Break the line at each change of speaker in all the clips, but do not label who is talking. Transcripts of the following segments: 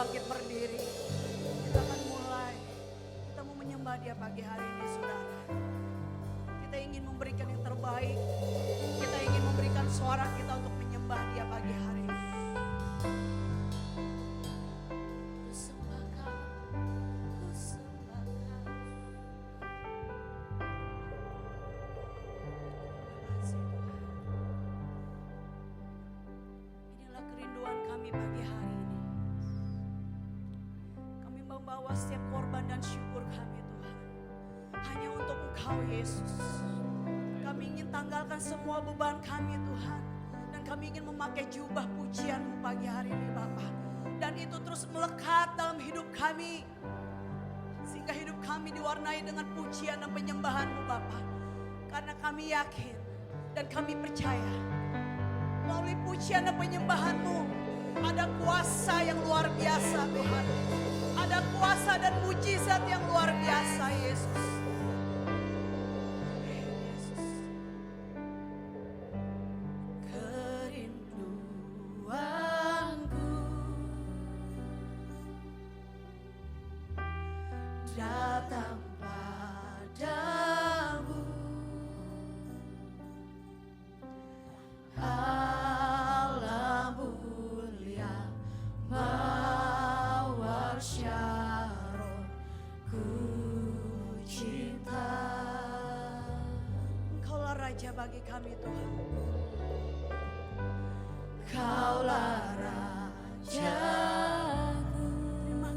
bangkit berdiri. Kita akan mulai. Kita mau menyembah Dia pagi hari ini, saudara. Kita ingin memberikan yang terbaik. Kita ingin memberikan suara kita untuk menyembah Dia pagi hari ini. Membawa setiap korban dan syukur kami, Tuhan, hanya untuk Engkau, Yesus. Kami ingin tanggalkan semua beban kami, Tuhan, dan kami ingin memakai jubah pujian-Mu pagi hari ini, Bapa. Dan itu terus melekat dalam hidup kami, sehingga hidup kami diwarnai dengan pujian dan penyembahan-Mu, Bapa. Karena kami yakin dan kami percaya melalui pujian dan penyembahan-Mu ada kuasa yang luar biasa, Tuhan. Ada kuasa dan mujizat yang luar biasa, Yesus. Yesus. Kerinduanku datang padamu. Allah mulia mawar syaron ku cinta. Engkaulah Raja bagi kami, Tuhan. Engkaulah Rajaku. Terima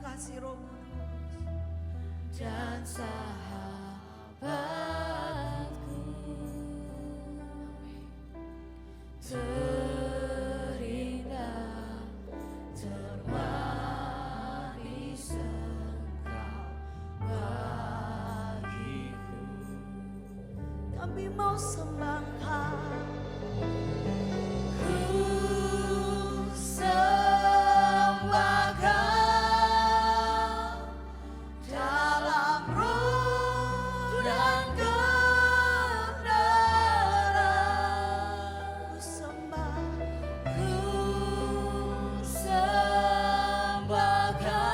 kasih Roh Kudus dan sahabatku. Terindah, termanis Engkau bagiku. Kami mau sembah Engkau. Ku sembah Kau dalam roh dan kebenaran. Ku sembah Kau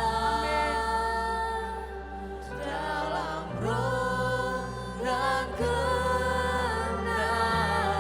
dalam roh dan kebenaran.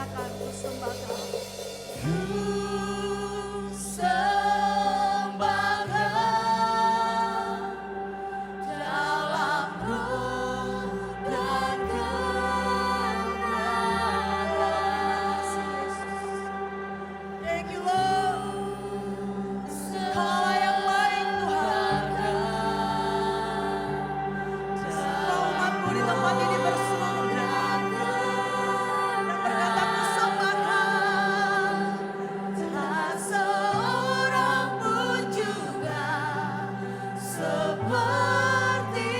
katakan ku sembah kau. Thank you Lord. Kaulah yang baik Tuhan. Semua umatmu di tempat ini berseru dan berkata ku sembah kau. Tak seorang pun juga seperti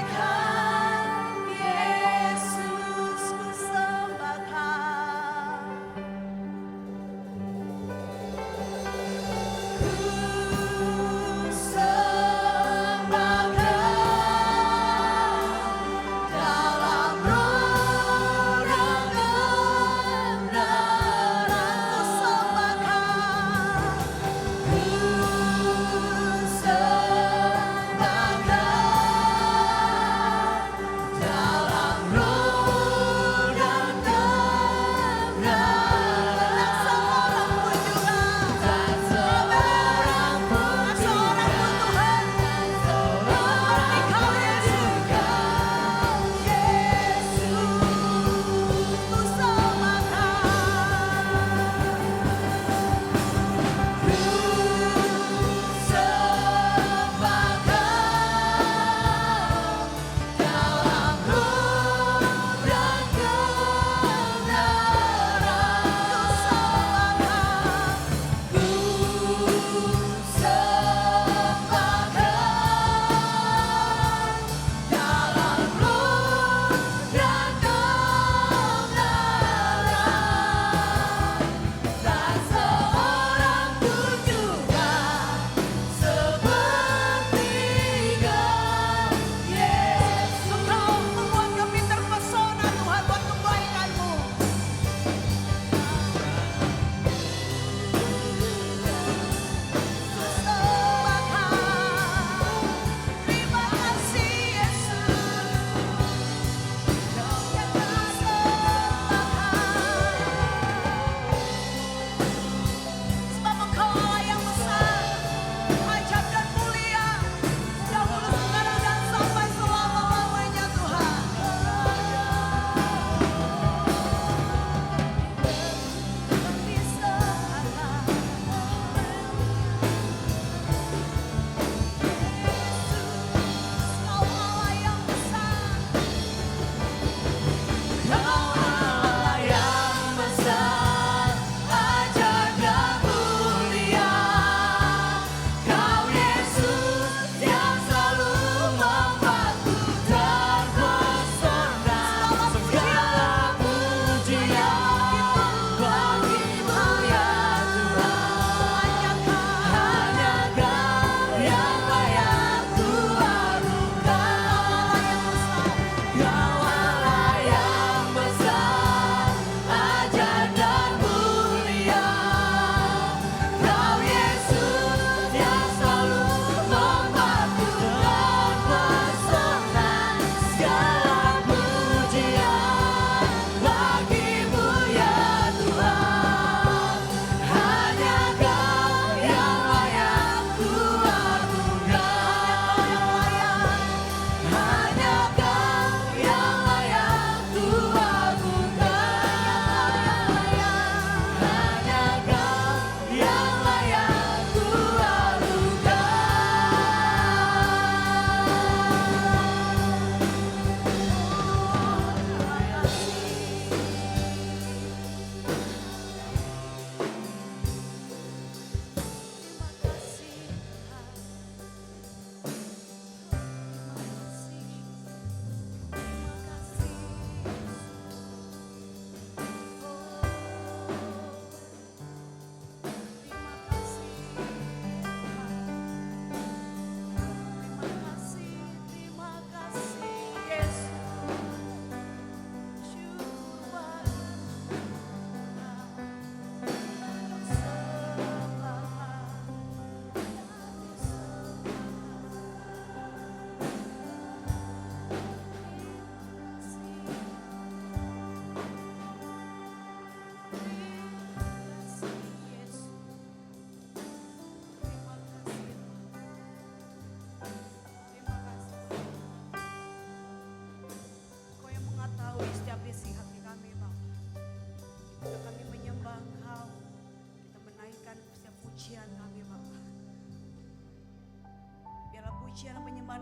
kau Yesus, ku sembah kau. Ku sembah kau.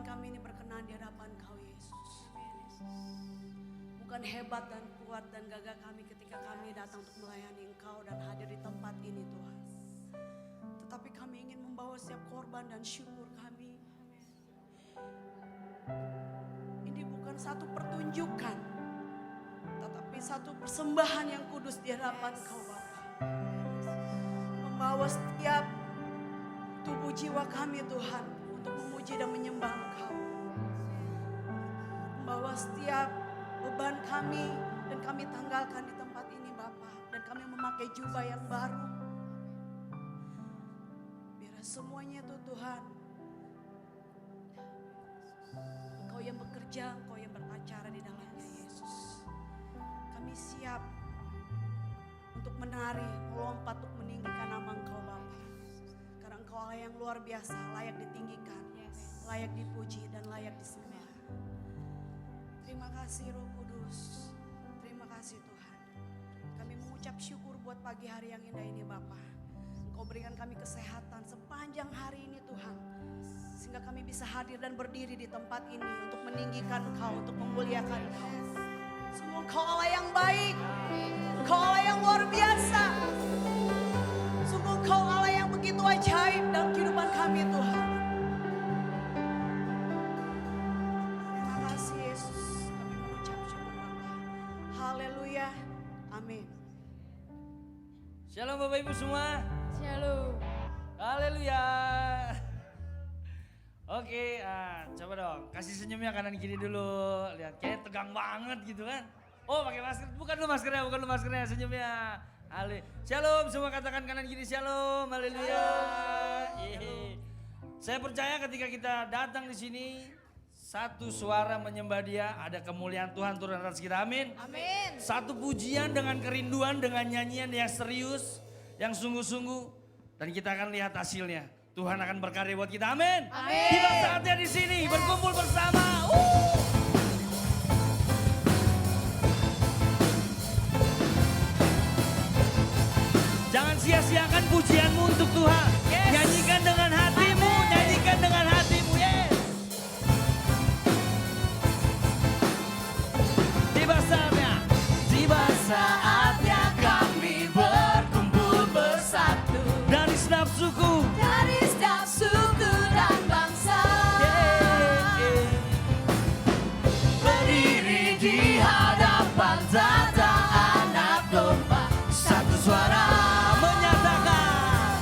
Tuhan kami ini berkenan di hadapan Kau Yesus. Bukan hebat dan kuat dan gagah kami ketika kami datang untuk melayani Engkau dan hadir di tempat ini Tuhan. Tetapi kami ingin membawa setiap korban dan syukur kami. Ini bukan satu pertunjukan, tetapi satu persembahan yang kudus di hadapan Kau Bapa. Membawa setiap tubuh jiwa kami Tuhan untuk memuji dan menyembah Engkau. Membawa setiap beban kami dan kami tanggalkan di tempat ini Bapa. Dan kami memakai jubah yang baru. Biar semuanya itu Tuhan, Engkau yang bekerja, Engkau yang beracara di dalamnya Yesus. Kami siap untuk menari, melompat untuk meninggikan nama Engkau Bapa. Karena Engkau Allah yang luar biasa, layak ditinggikan, layak dipuji dan layak disembah. Terima kasih Roh Kudus, terima kasih Tuhan. Kami mengucap syukur buat pagi hari yang indah ini Bapa. Engkau berikan kami kesehatan sepanjang hari ini Tuhan. Sehingga kami bisa hadir dan berdiri di tempat ini untuk meninggikan Engkau, untuk memuliakan Engkau. Sungguh Engkau Allah yang baik, Engkau Allah yang luar biasa. Sungguh Engkau Allah yang begitu ajaib dalam kehidupan kami Tuhan. Terima kasih Yesus, kami mengucap syukur Bapa. Haleluya, amin.
Shalom Bapak Ibu semua.
Shalom.
Haleluya. Oke, coba dong kasih senyumnya kanan kiri dulu. Lihat kayak tegang banget gitu kan. Oh pakai masker, bukan lu maskernya, senyumnya. Shalom semua, katakan kanan kiri shalom. Haleluya. Saya percaya ketika kita datang di sini, satu suara menyembah Dia, ada kemuliaan Tuhan turun atas kita. Amin.
Amin.
Satu pujian dengan kerinduan, dengan nyanyian yang serius, yang sungguh-sungguh, dan kita akan lihat hasilnya. Tuhan akan berkarya buat kita. Amin.
Amin.
Tiba saatnya di sini berkumpul bersama. Jangan sia-siakan pujianmu untuk Tuhan.
Yes.
Nyanyikan dengan hatimu,
Amin.
nyanyikan dengan hatimu. Yes. Tiba saatnya kami berkumpul bersatu dari segenap suku,
Dari setiap suku dan bangsa,
berdiri di hadapan tata anak domba, satu suara menyatakan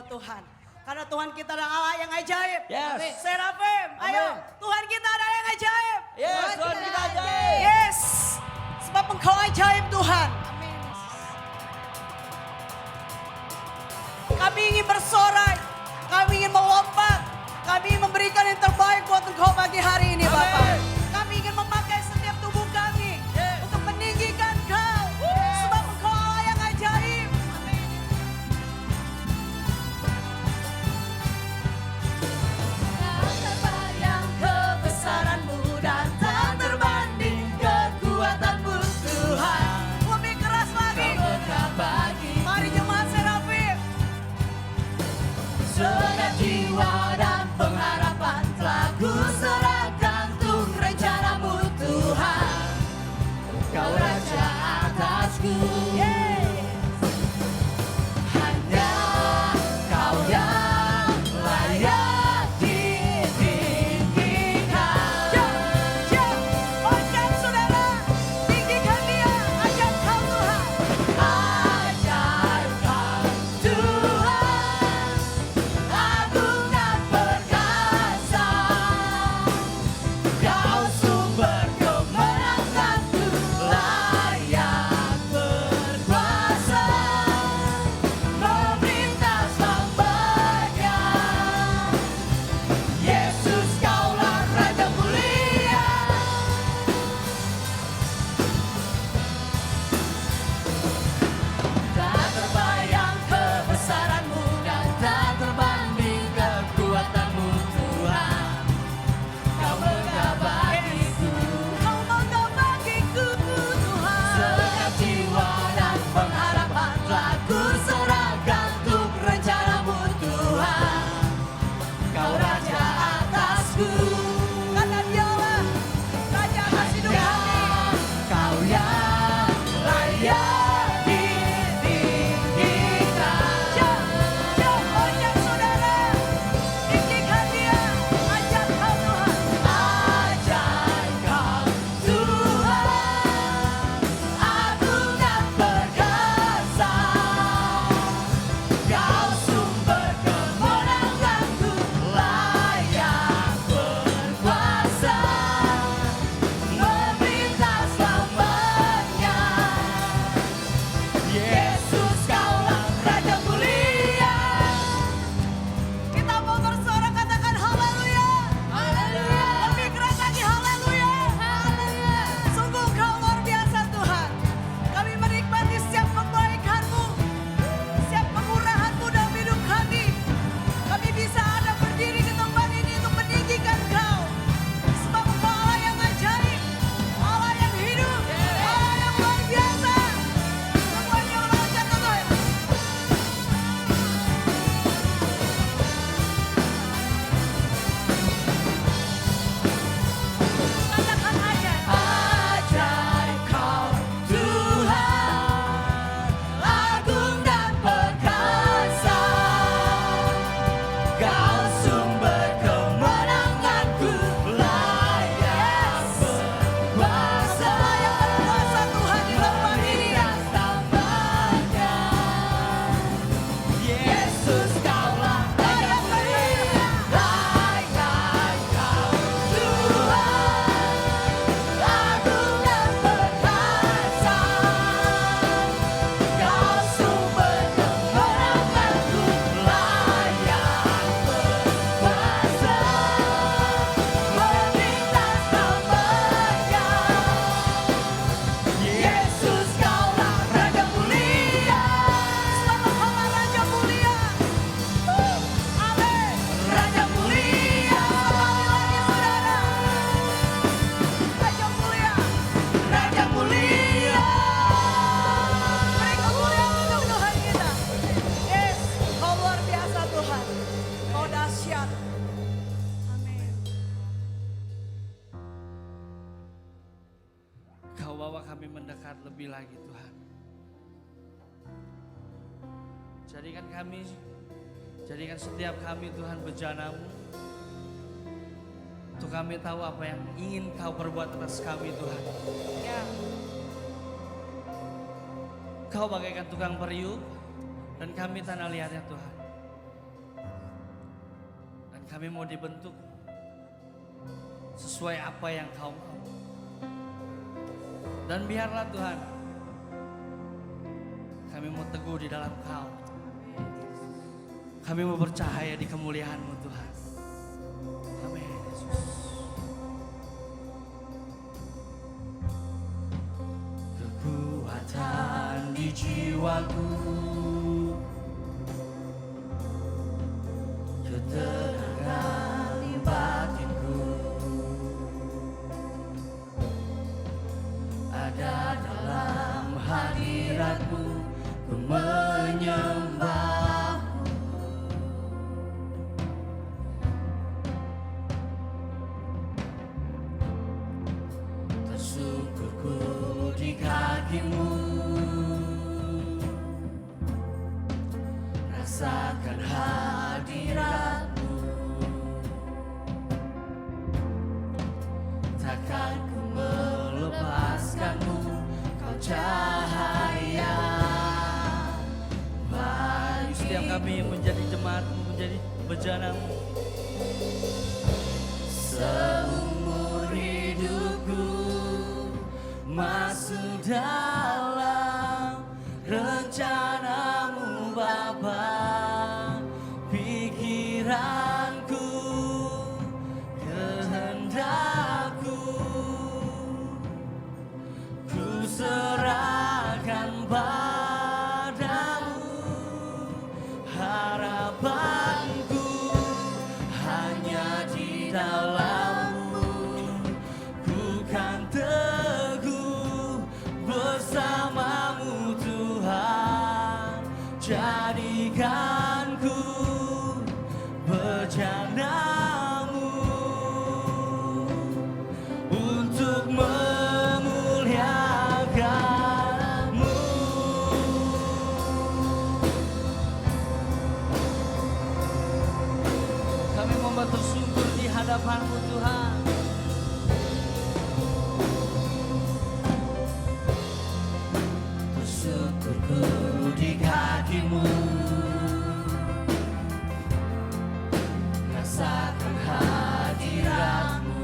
Tuhan. Karena Tuhan kita adalah Allah yang ajaib.
Yes.
Serafim, ayo.
Amin.
Tuhan kita adalah yang ajaib.
Yes, Tuhan kita ajaib.
Yes. Sebab Engkau ajaib Tuhan. Kami ingin bersorak. Kami ingin melompat. Kami ingin memberikan yang terbaik buat Engkau pagi hari ini Bapak.
Amin.
Kami ingin memakai setiap tubuh kami.
Yes.
Untuk meninggikan Kau. Sebab Engkau Allah yang ajaib.
Tak terbayang kebesaran-Mu dan tak terbanding kekuatan-Mu Tuhan.
Lebih keras lagi.
Kau megah bagi
Mari jemaat Serafim.
segenap jiwa dan pengharapan telah ku serahkan untuk rencana-Mu Tuhan. Kau raja atasku. Hanya Kau yang layak ditinggikan.
Ojek saudara, tinggikan dia, ajak Kau Tuhan.
Ajaib Kau Tuhan, agung dan perkasa. Kau sumber kemenanganku, layak berkuasa. Memerintah selamanya. Yesus Kaulah Raja mulia. Tak terbayang kebesaran-Mu dan tak terbanding kekuatan-Mu Tuhan. Kau megah bagiku,
Kau megah bagiku Tuhan.
segenap jiwa dan pengharapan telah ku serahkan untuk rencana-Mu Tuhan. Kau raja atasku,
Karena dialah Raja atas hidup
hanya
kami.
Kau yang layak ditinggikan.
Ojek saudara, tinggikan dia, ajak Kau Tuhan.
Ajaib Kau Tuhan, agung dan perkasa. Kau sumber kemenanganku, layak berkuasa. Memerintah selamanya. Yesus Kaulah Raja mulia.
Kita mau bersorak katakan haleluya.
Haleluya.
Lebih keras lagi haleluya. Sungguh Kau luar biasa Tuhan. Kami menikmati setiap kebaikan-Mu, setiap kemurahan-Mu dalam hidup kami. Kami bisa ada berdiri di tempat ini untuk meninggikan Kau. Sebab Engkau Allah yang ajaib, Allah yang hidup, Allah yang luar biasa. Semuanya melonjak ke Tuhan. Katakan ajaib.
Ajaib Kau Tuhan, agung dan perkasa. Kau sumber kemenanganku, layak berkuasa.
Kuasa Tuhan di tempat ini.
Selamanya. Yesus Kaulah Raja mulia. Ajaib Kau Tuhan, agung dan perkasa. Kau sumber kemenanganku, layak berkuasa. Memerintah selamanya. Yesus Kaulah Raja mulia.
Selamat Allah Raja mulia. Amin.
Raja mulia.
Lagi saudara. Raja mulia.
Raja mulia.
Beri kemuliaan untuk Tuhan kita. Yes, Kau luar biasa Tuhan. Kau dahsyat. Amin.
Kau bawa kami mendekat lebih lagi Tuhan. Jadikan setiap kami Tuhan bejana-Mu. Untuk kami tahu apa yang ingin Kau perbuat atas kami Tuhan.
Ya.
Kau bagaikan tukang periuk dan kami tanah liatnya Tuhan. Kami mau dibentuk sesuai apa yang Kau mau. Dan biarlah Tuhan, kami mau teguh di dalam Kau. Kami mau percaya di kemuliaan-Mu Tuhan. Amin Yesus. Kekuatan di jiwaku, ketenangan di batinku, ada dalam hadirat-Mu, ku menyembah. Tersungkurku di kaki-Mu, rasakan hadirat-Mu, takkan ku melepaskan-Mu, Kau cahaya bayu. Setiap kami menjadi jemaat-Mu, menjadi bejana-Mu, seumur hidupku masuk dalam rencana-Mu Bapa. Pikiranku, kehendakku, ku serahkan padamu. Harapanku hanya di dalam-Mu, ku kan teguh bersama-Mu Tuhan. Jadikanku bejana-Mu untuk memuliakan-Mu. Kami mau tersungkur di hadapan-Mu Tuhan. Tersungkurku di kaki-Mu, rasakan hadirat-Mu,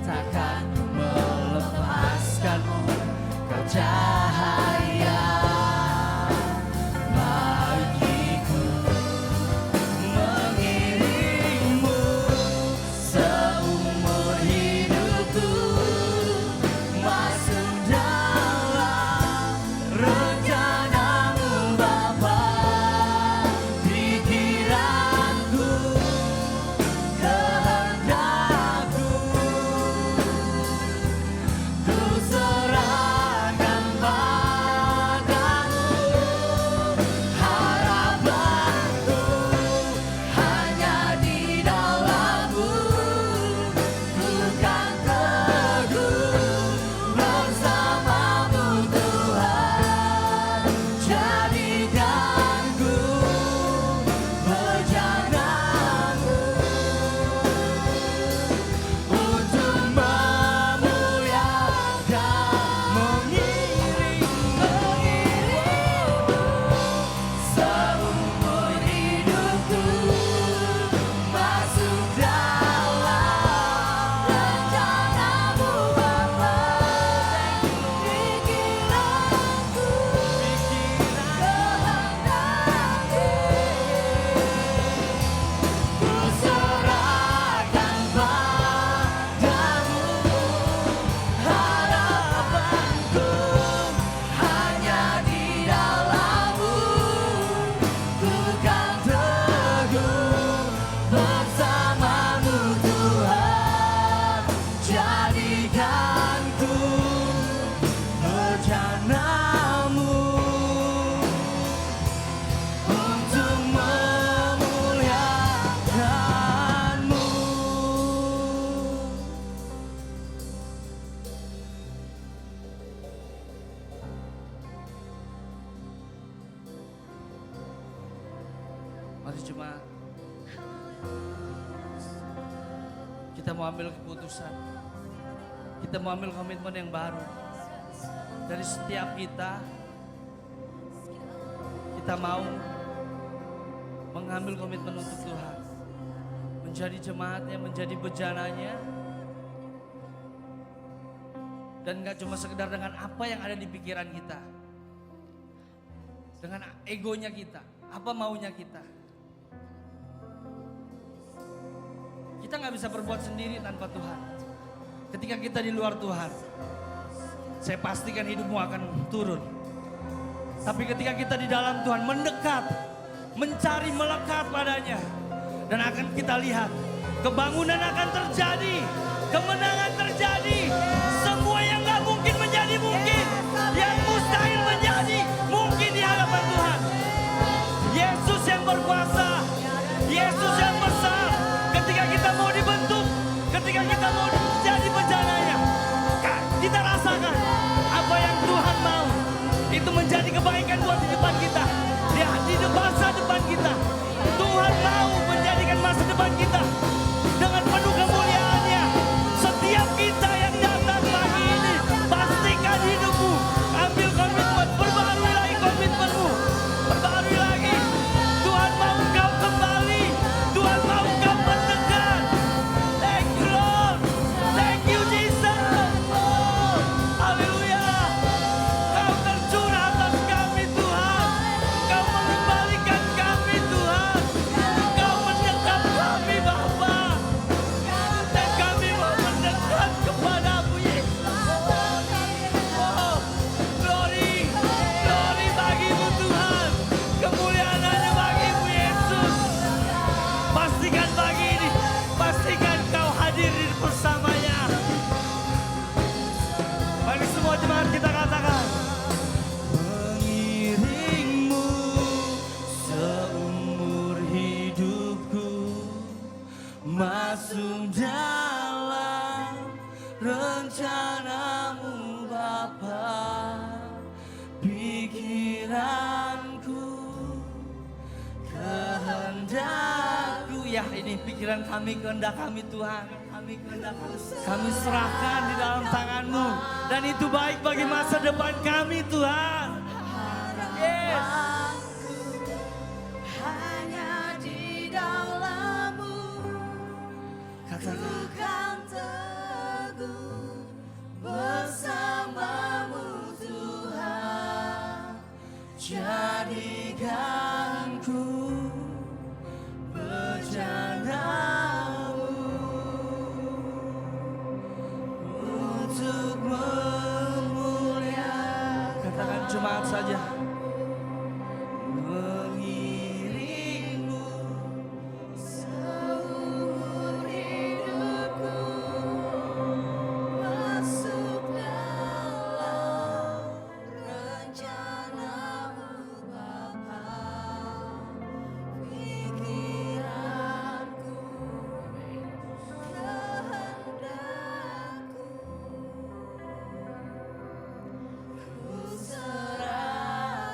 takkan ku melepaskan-Mu, Kau cahaya bagiku, mengiring-Mu seumur hidupku, masuk dalam rencana-Mu Bapa. Pikiranku, kehendakku, ku serahkan padamu. Harapanku hanya di dalam-Mu, ku kan teguh bersama-Mu Tuhan. Jadikanku bejana-Mu untuk memuliakan, mengiring-Mu seumur hidupku, masuk dalam rencana-Mu Bapa. Pikiranku, kehendakku, ku serahkan padamu. Harapanku hanya di dalam-Mu, ku kan teguh bersama-Mu Tuhan. Jadikanku bejana-Mu untuk memuliakan-Mu. Mari cuma kita mau ambil keputusan. Kita mau ambil komitmen yang baru. Dari setiap kita mau mengambil komitmen untuk Tuhan. Menjadi jemaatnya, menjadi bejananya. Dan gak cuma sekedar dengan apa yang ada di pikiran kita. Dengan egonya kita, apa maunya kita. Kita gak bisa berbuat sendiri tanpa Tuhan. Ketika kita di luar Tuhan, saya pastikan hidupmu akan turun. Tapi ketika kita di dalam Tuhan, mendekat, mencari, melekat padanya. Dan akan kita lihat, kebangunan akan terjadi, kemenangan terjadi. Semua yang gak mungkin menjadi mungkin, yang mustahil menjadi mungkin di hadapan Tuhan. Yesus yang berkuasa, Yesus yang besar. Ketika kita mau dibentuk, ketika kita mau menjadi bejananya, kita rasakan apa yang Tuhan mau. Itu menjadi kebaikan buat di depan kita, di masa depan kita. Tuhan mau menjadikan masa depan kita dengan penuh kemuliaannya. Setiap kita yang datang pagi ini, pastikan hidupmu, ambil komitmen, perbarui lagi komitmenmu, perbarui lagi. Tuhan mau kau kembali, Tuhan mau kau mendekat. Thank you Lord, thank you Jesus. Haleluya. Kau tercurah atas kami Tuhan, Kau mengembalikan kami Tuhan, Kau mendekat kami Bapa, dan kami mau mendekat kepadamu Yesus. Oh, glory, glory bagimu Tuhan, kemuliaan hanya bagimu Yesus. Pastikan pagi ini, pastikan kau hadir bersamanya. Mari semua jemaat kita katakan, mengiringmu seumur hidupku, masuk dalam rencanamu Bapa. Pikiranku, kehendakku, ya ini pikiran kami, kehendak kami Tuhan. Kami serahkan di dalam tangan-Mu, dan itu baik bagi masa depan kami Tuhan. Yes.
Hanya di dalam-Mu
Katakan,
ku kan teguh bersama-Mu Tuhan.
jadikan ku bejana-Mu untuk memuliakan. Katakan jemaat saja. Mengiringmu
Seumur hidupku masuk dalam rencana-Mu Bapa. Pikiranku, kehendakku, ku serahkan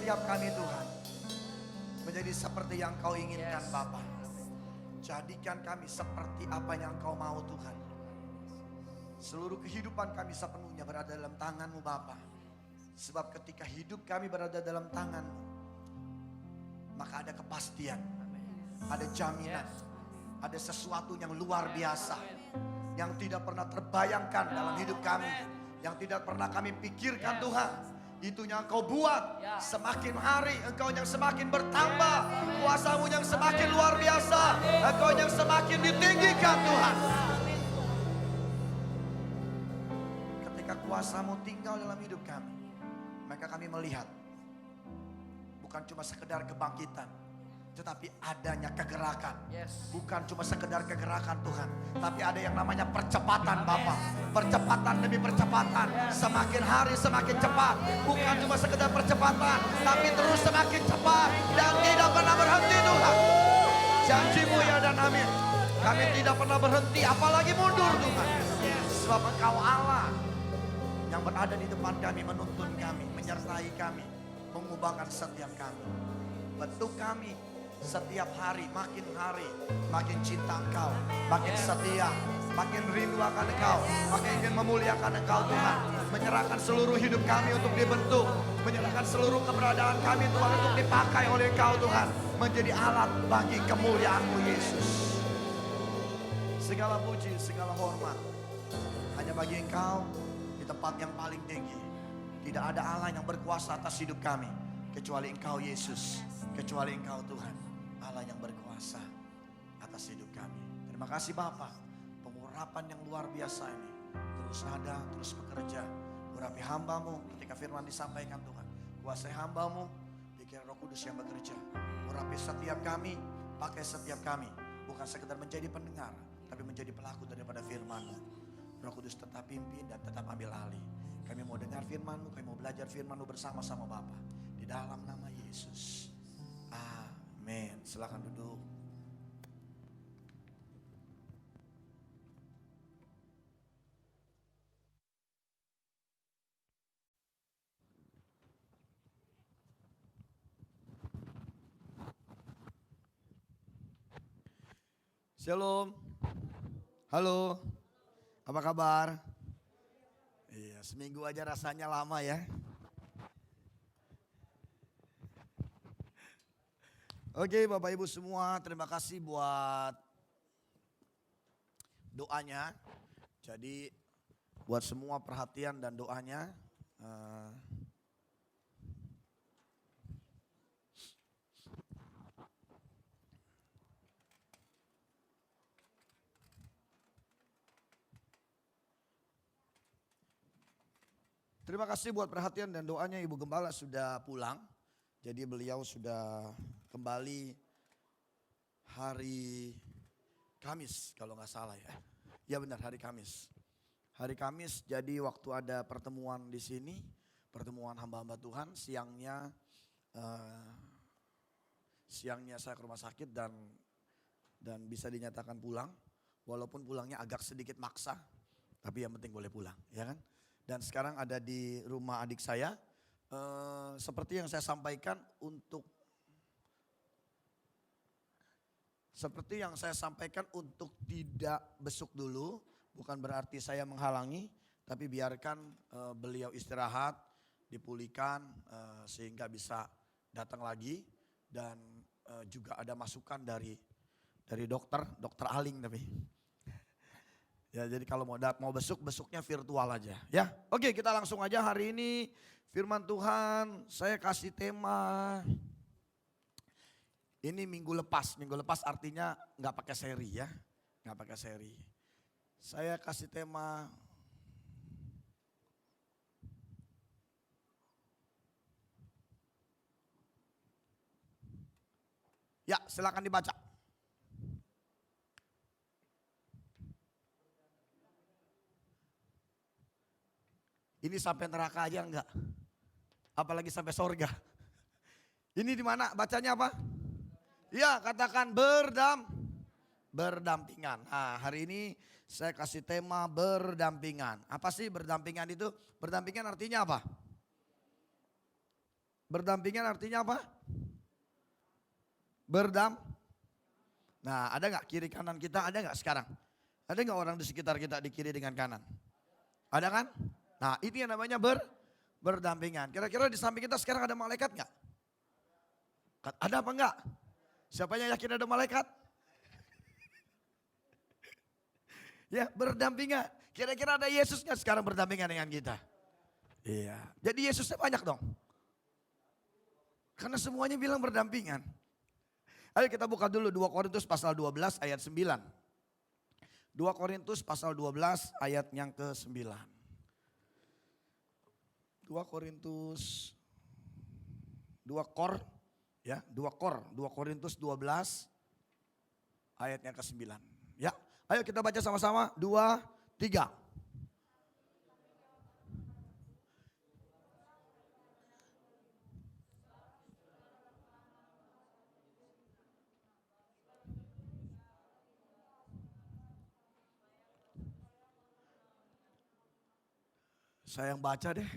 setiap kami Tuhan menjadi seperti yang Kau inginkan Bapa. Jadikan kami seperti apa yang Kau mau Tuhan. Seluruh kehidupan kami sepenuhnya berada dalam tangan-Mu Bapa. Sebab ketika hidup kami berada dalam tangan-Mu, maka ada kepastian, ada jaminan, ada sesuatu yang luar biasa, yang tidak pernah terbayangkan dalam hidup kami, yang tidak pernah kami pikirkan Tuhan. Itu yang Kau buat, semakin hari Engkau yang semakin bertambah, kuasa-Mu yang semakin luar biasa, Engkau yang semakin ditinggikan Tuhan. Ketika kuasa-Mu tinggal dalam hidup kami, maka kami melihat bukan cuma sekedar kebangkitan, tetapi adanya kegerakan. Bukan cuma sekedar kegerakan Tuhan, tapi ada yang namanya percepatan Bapa. Percepatan demi percepatan, semakin hari semakin cepat. Bukan cuma sekedar percepatan, tapi terus semakin cepat dan tidak pernah berhenti Tuhan. Janji-Mu ya dan amin. Kami tidak pernah berhenti, apalagi mundur Tuhan. Sebab Engkau Allah yang berada di depan kami, menuntun kami, menyertai kami, mengubahkan setiap kami. Bentuk kami setiap hari, makin cinta Engkau, makin setia, makin rindu akan Engkau, makin ingin memuliakan Engkau Tuhan. Menyerahkan seluruh hidup kami untuk dibentuk, menyerahkan seluruh keberadaan kami Tuhan untuk dipakai oleh Engkau Tuhan, menjadi alat bagi kemuliaan-Mu Yesus. Segala puji, segala hormat hanya bagi Engkau di tempat yang paling tinggi. Tidak ada Allah yang berkuasa atas hidup kami kecuali Engkau Yesus, kecuali Engkau Tuhan, Allah yang berkuasa atas hidup kami. Terima kasih Bapa, pengurapan yang luar biasa ini terus ada, terus bekerja. Urapi hamba-Mu ketika firman disampaikan Tuhan. Kuasai hamba-Mu, bikin Roh Kudus yang bekerja. Urapi setiap kami, pakai setiap kami. Bukan sekedar menjadi pendengar, tapi menjadi pelaku daripada firman-Mu. Roh Kudus tetap pimpin dan tetap ambil alih. Kami mau dengar firman-Mu, kami mau belajar firman-Mu bersama-sama Bapa. Di dalam nama Yesus. Amin. Silakan duduk. Shalom. Halo. Apa kabar? Iya, seminggu aja rasanya lama ya. Oke Bapak Ibu semua, terima kasih buat doanya. Jadi buat semua perhatian dan doanya. Terima kasih buat perhatian dan doanya. Ibu Gembala sudah pulang. Jadi beliau sudah kembali hari Kamis kalau nggak salah ya. Ya benar, hari Kamis. Hari Kamis, jadi waktu ada pertemuan di sini, pertemuan hamba-hamba Tuhan, siangnya saya ke rumah sakit dan bisa dinyatakan pulang. Walaupun pulangnya agak sedikit maksa, tapi yang penting boleh pulang, ya kan? Dan sekarang ada di rumah adik saya. Seperti yang saya sampaikan untuk tidak besuk dulu, bukan berarti saya menghalangi, tapi biarkan beliau istirahat, dipulihkan sehingga bisa datang lagi. Dan juga ada masukan dari dokter Aling tapi. Ya, jadi kalau mau besuknya virtual aja ya. Oke, kita langsung aja hari ini firman Tuhan. Saya kasih tema. Ini minggu lepas artinya nggak pakai seri ya. Nggak pakai seri. Saya kasih tema. Ya, silakan dibaca. Ini sampai neraka aja enggak? Apalagi sampai sorga. Ini di mana? Bacanya apa? Ya, katakan berdampingan. Nah, hari ini saya kasih tema berdampingan. Apa sih berdampingan itu? Berdampingan artinya apa? Berdampingan artinya apa? Nah, ada nggak kiri kanan kita, ada nggak sekarang? Ada nggak orang di sekitar kita di kiri dengan kanan? Ada kan? Nah, ini yang namanya berdampingan. Kira-kira di samping kita sekarang ada malaikat nggak? Ada apa enggak? Siapa yang yakin ada malaikat? Ya, berdampingan. Kira-kira ada Yesus nggak sekarang berdampingan dengan kita? Iya. Jadi Yesusnya banyak dong. Karena semuanya bilang berdampingan. Ayo kita buka dulu 2 Korintus pasal 12 ayat 9. 2 Korintus pasal 12 ayat yang ke-9. 2 Korintus 2 Korintus 12 ayat yang ke-9. Ya, ayo kita baca sama-sama 2, 3. Saya yang baca deh.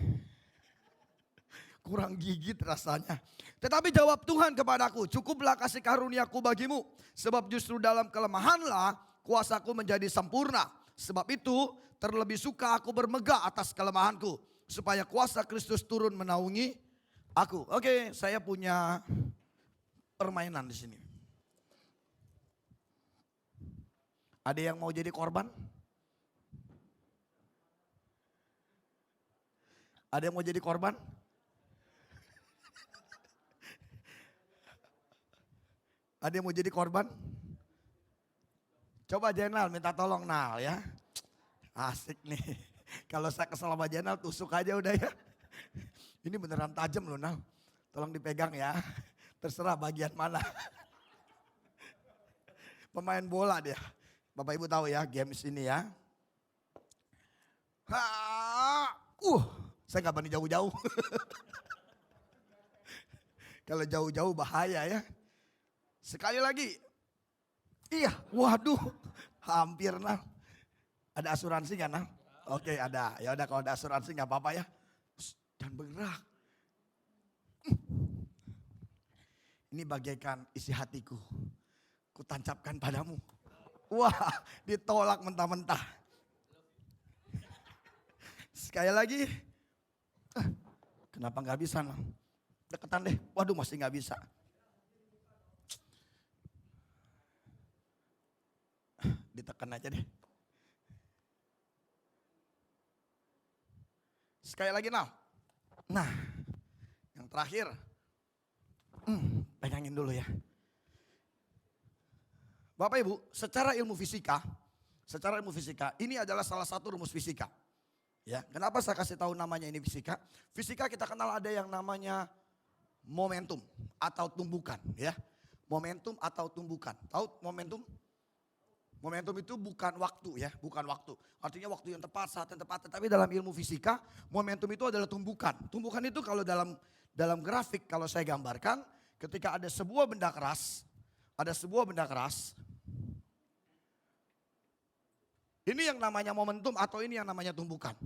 Kurang gigit rasanya. Tetapi jawab Tuhan kepadaku, cukuplah kasih karuniaku bagimu. Sebab justru dalam kelemahanlah kuasaku menjadi sempurna. Sebab itu terlebih suka aku bermegah atas kelemahanku. Supaya kuasa Kristus turun menaungi aku. Oke, saya punya permainan di sini. Ada yang mau jadi korban? Ada yang mau jadi korban? Ada yang mau jadi korban? Coba Jenal minta tolong Nal ya. Asik nih. Kalau saya kesel sama Jenal tusuk aja udah ya. Ini beneran tajam loh Nal. Tolong dipegang ya. Terserah bagian mana. Pemain bola dia. Bapak Ibu tahu ya games ini ya. Saya gak berani jauh-jauh. Kalau jauh-jauh bahaya ya. Sekali lagi. Iya, waduh. Hampir Nal. Ada asuransi gak Nal? Oke ada. Ya udah kalau ada asuransi gak apa-apa ya. Dan bergerak. Ini bagaikan isi hatiku. Kutancapkan padamu. Wah, ditolak mentah-mentah. Sekali lagi. Kenapa gak bisa Nal? Deketan deh. Waduh masih gak bisa. Ditekan aja deh. Sekali lagi Nal. Nah, yang terakhir. Pegangin dulu ya. Bapak Ibu, secara ilmu fisika, ini adalah salah satu rumus fisika. Ya, kenapa saya kasih tahu namanya ini fisika? Fisika kita kenal ada yang namanya momentum atau tumbukan, ya. Momentum atau tumbukan. Tahu momentum? Momentum itu bukan waktu ya, bukan waktu. Artinya waktu yang tepat, saat yang tepat. Tetapi dalam ilmu fisika, momentum itu adalah tumbukan. Tumbukan itu kalau dalam grafik kalau saya gambarkan, ketika ada sebuah benda keras, ini yang namanya momentum atau ini yang namanya tumbukan.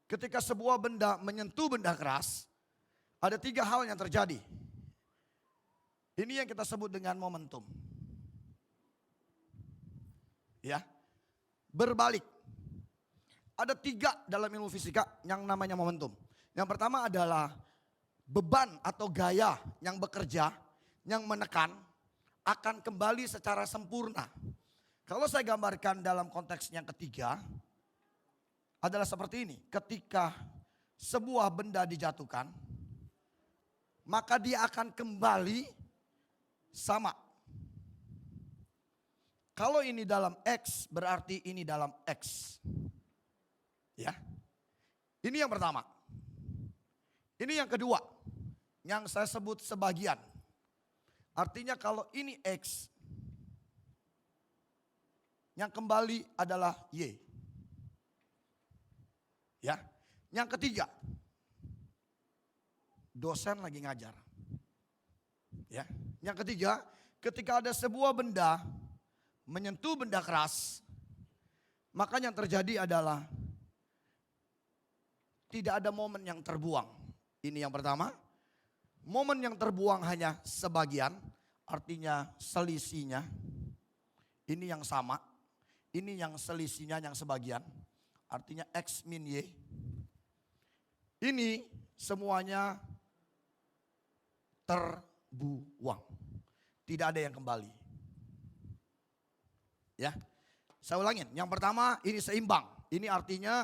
Ketika sebuah benda menyentuh benda keras, ada 3 hal yang terjadi. Ini yang kita sebut dengan momentum. Ya, berbalik. Ada 3 dalam ilmu fisika yang namanya momentum. Yang pertama adalah beban atau gaya yang bekerja, yang menekan, akan kembali secara sempurna. Kalau saya gambarkan dalam konteks yang ketiga, adalah seperti ini. Ketika sebuah benda dijatuhkan, maka dia akan kembali sama. Kalau ini dalam X, berarti ini dalam X. Ya. Ini yang pertama. Ini yang kedua, yang saya sebut sebagian. Artinya kalau ini X, yang kembali adalah Y. Ya. Yang ketiga, dosen lagi ngajar. Ya. Yang ketiga, ketika ada sebuah benda menyentuh benda keras, maka yang terjadi adalah tidak ada momen yang terbuang. Ini yang pertama. Momen yang terbuang hanya sebagian, artinya selisihnya. Ini yang sama, ini yang selisihnya yang sebagian, artinya X min Y. Ini semuanya terbuang. Tidak ada yang kembali. Ya, saya ulangin. Yang pertama ini seimbang. Ini artinya